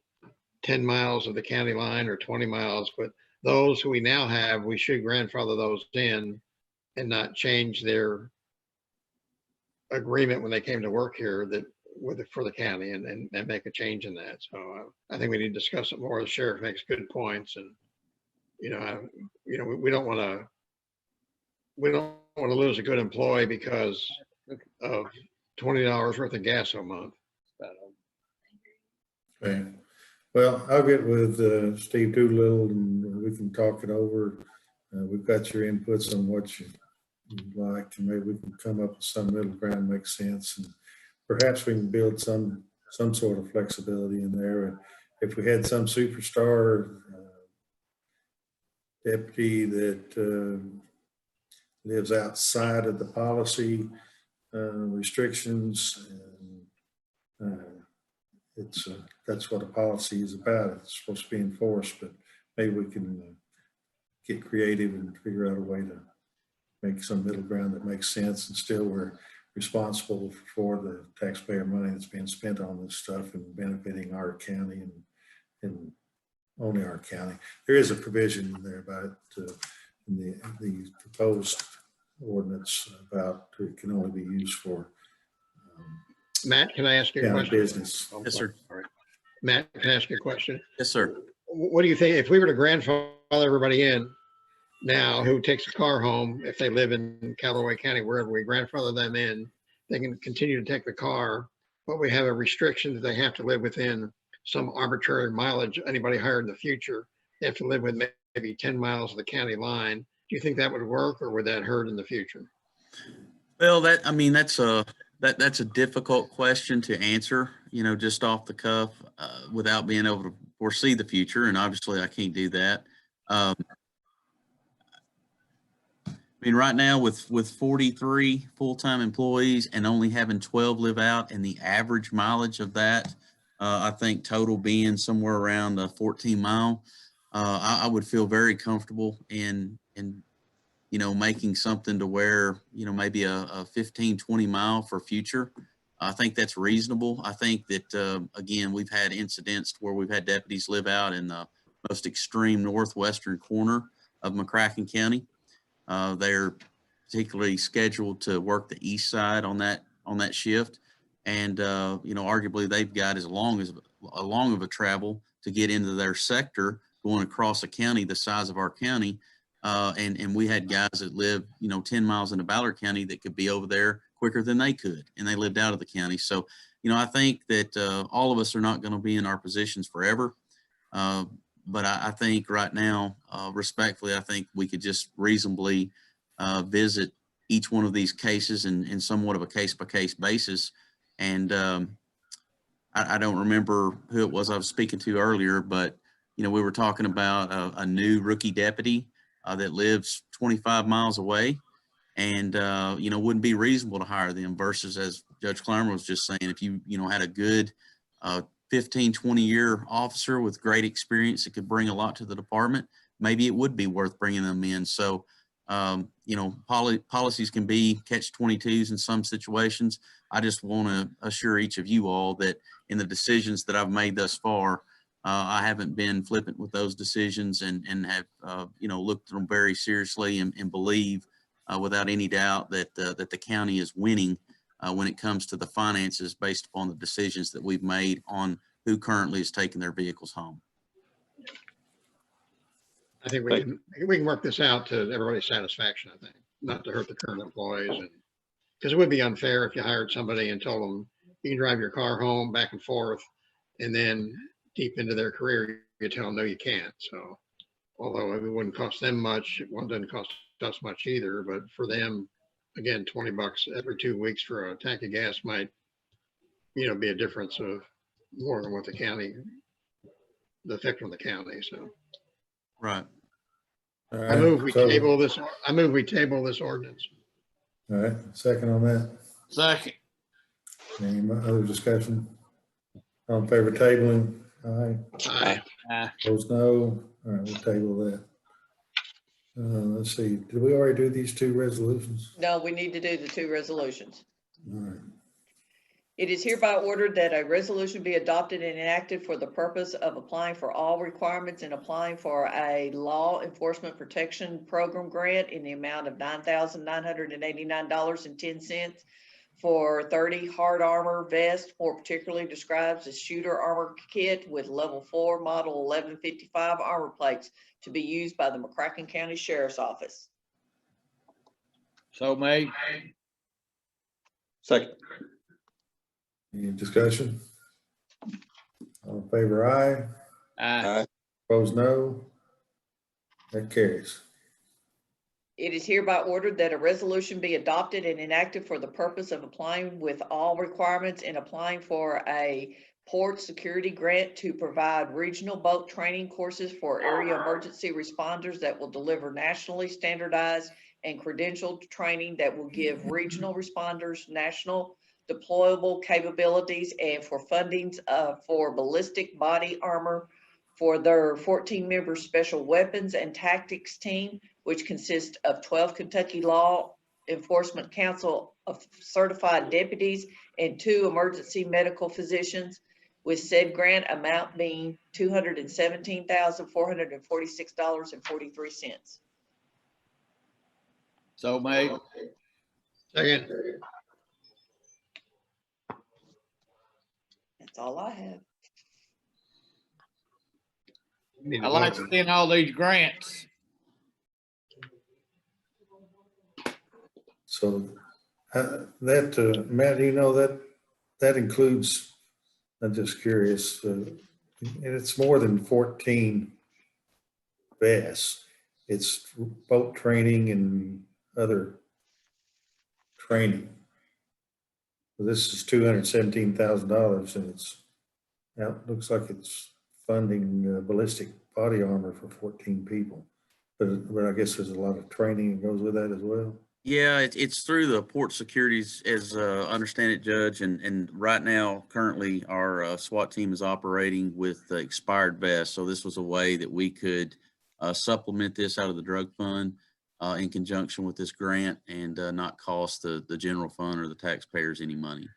10 miles of the county line or 20 miles, but those who we now have, we should grandfather those in and not change their agreement when they came to work here for the county and make a change in that. So I think we need to discuss it more. The sheriff makes good points, and we don't want to we don't want to lose a good employee because of $20 worth of gas a month. Okay. Well, I'll get with Steve Doolittle and we can talk it over. We've got your inputs on what you'd like, and maybe we can come up with some middle ground that makes sense. And perhaps we can build some sort of flexibility in there. If we had some superstar deputy that lives outside of the policy restrictions, and that's what a policy is about. It's supposed to be enforced, but maybe we can get creative and figure out a way to make some middle ground that makes sense, and still we're responsible for the taxpayer money that's being spent on this stuff and benefiting our county and only our county. There is a provision in there about in the proposed ordinance about it can only be used for Matt, can I ask you a question? business. Yes, sir. All right. Matt, can I ask you a question? Yes, sir. What do you think if we were to grandfather everybody in now who takes a car home, if they live in Callaway County, wherever we grandfather them in, they can continue to take the car, but we have a restriction that they have to live within some arbitrary mileage. Anybody hired in the future, they have to live with maybe 10 miles of the county line. Do you think that would work, or would that hurt in the future? Well, that's a difficult question to answer, just off the cuff, without being able to foresee the future. And obviously I can't do that. Right now with 43 full-time employees and only having 12 live out, and the average mileage of that, I think total being somewhere around 14 mile, I would feel very comfortable in making something to where, maybe a 15, 20 mile for future. I think that's reasonable. I think that, again, we've had incidents where we've had deputies live out in the most extreme northwestern corner of McCracken County. They're particularly scheduled to work the east side on that shift. And, arguably they've got as long of a travel to get into their sector going across a county the size of our county. And we had guys that live, 10 miles into Ballard County that could be over there quicker than they could, and they lived out of the county. So, I think that all of us are not going to be in our positions forever. But I think right now, respectfully, I think we could just reasonably visit each one of these cases in somewhat of a case-by-case basis. And I don't remember who it was I was speaking to earlier, but, we were talking about a new rookie deputy that lives 25 miles away, and wouldn't be reasonable to hire them, versus, as Judge Clymer was just saying, if you had a good 15, 20-year officer with great experience that could bring a lot to the department, maybe it would be worth bringing them in. So policies can be catch-22s in some situations. I just want to assure each of you all that in the decisions that I've made thus far, I haven't been flippant with those decisions, and have looked at them very seriously, and believe without any doubt that the county is winning when it comes to the finances based upon the decisions that we've made on who currently is taking their vehicles home. I think we can work this out to everybody's satisfaction, I think, not to hurt the current employees. And because it would be unfair if you hired somebody and told them you can drive your car home back and forth, and then deep into their career, you tell them, no, you can't. So although it wouldn't cost them much, one doesn't cost us much either, but for them, again, $20 every 2 weeks for a tank of gas might, be a difference of more than what the effect on the county. So. Right. All I move we table this ordinance. All right, second on that. Second. Any other discussion? All in favor of tabling? Aye. Aye. Opposed, no. All right, we'll table that. Let's see, did we already do these two resolutions? No, we need to do the two resolutions. All right. It is hereby ordered that a resolution be adopted and enacted for the purpose of applying for all requirements and applying for a law enforcement protection program grant in the amount of $9,989.10 for 30 hard armor vests, more particularly described as shooter armor kit with level 4 model 1155 armor plates, to be used by the McCracken County Sheriff's Office. So made. Second. Any discussion? All in favor, aye. Aye. Opposed, no. That carries. It is hereby ordered that a resolution be adopted and enacted for the purpose of applying with all requirements and applying for a port security grant to provide regional boat training courses for area emergency responders that will deliver nationally standardized and credentialed training that will give regional responders national deployable capabilities and for fundings for ballistic body armor for their 14-member special weapons and tactics team, which consists of 12 Kentucky Law Enforcement Council of certified deputies and 2 emergency medical physicians, with said grant amount being $217,446.43. So made. Second. That's all I have. Need I to like vote. seeing all these grants. So Matt, you know, that includes, I'm just curious, and it's more than 14 vests. It's boat training and other training. This is $217,000 and it looks like it's funding ballistic body armor for 14 people. But I guess there's a lot of training that goes with that as well. Yeah, it's through the port securities, as understand it, Judge. And right now, currently, our SWAT team is operating with expired vests. So this was a way that we could supplement this out of the drug fund in conjunction with this grant and not cost the general fund or the taxpayers any money.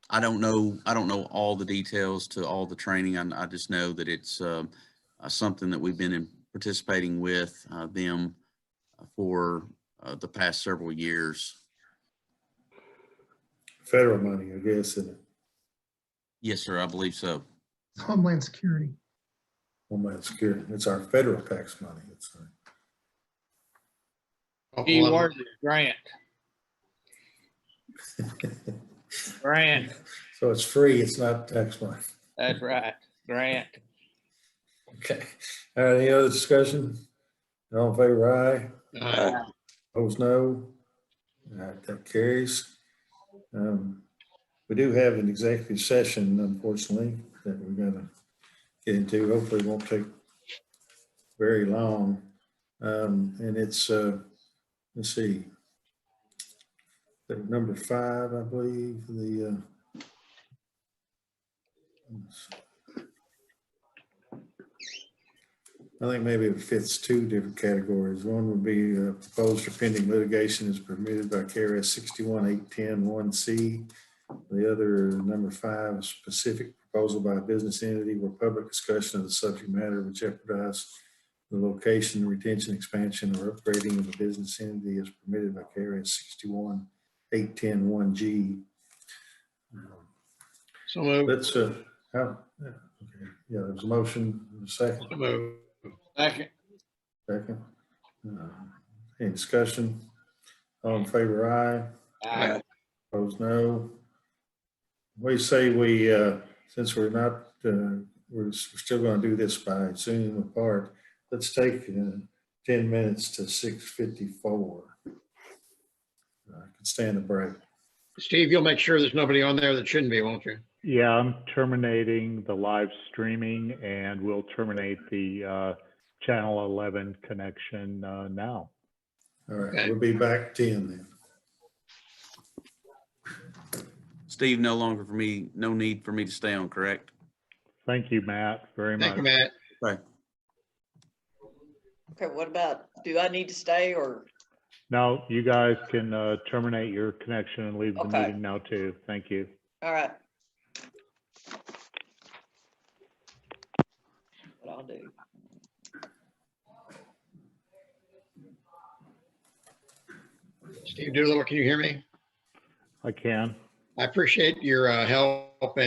I don't know all the details to all the training. I just know that it's something that we've been participating with them for the past several years. Federal money, I guess, isn't it? Yes, sir, I believe so. Homeland Security. Homeland Security. It's our federal tax money. It's Key word is grant. Grant. so it's free. It's not tax money. That's right. Grant. Okay. All right. Any other discussion? All in favor, aye. Aye. Opposed, no. All right, that carries. We do have an executive session, unfortunately, that we're going to get into. Hopefully it won't take very long. And it's, let's see, number 5, I believe, I think maybe it fits 2 different categories. One would be proposed or pending litigation is permitted by KRS 61810(1)C. The other, number 5, specific proposal by a business entity where public discussion of the subject matter would jeopardize the location, retention, expansion, or upgrading of a business entity is permitted by KRS 61810(1)G. So moved. Let's, okay. Yeah, there's a motion, a second. So moved. Second. Second. Any discussion? All in favor, aye. Aye. Opposed, no. We say we, since we're not, we're still going to do this by Zoom apart, let's take 10 minutes to 6:54. I could stand a break. Steve, you'll make sure there's nobody on there that shouldn't be, won't you? Yeah, I'm terminating the live streaming and we'll terminate the channel 11 connection now. All right, Okay. we'll be back 10 then. Steve, no need for me to stay on, correct? Thank you, Matt, very much. Thank you, Matt. Right. Okay, what about, do I need to stay or? No, you guys can terminate your connection and leave the Okay. meeting now too. Thank you. All right. What I'll do. Steve Doolittle, can you hear me? I can. I appreciate your help and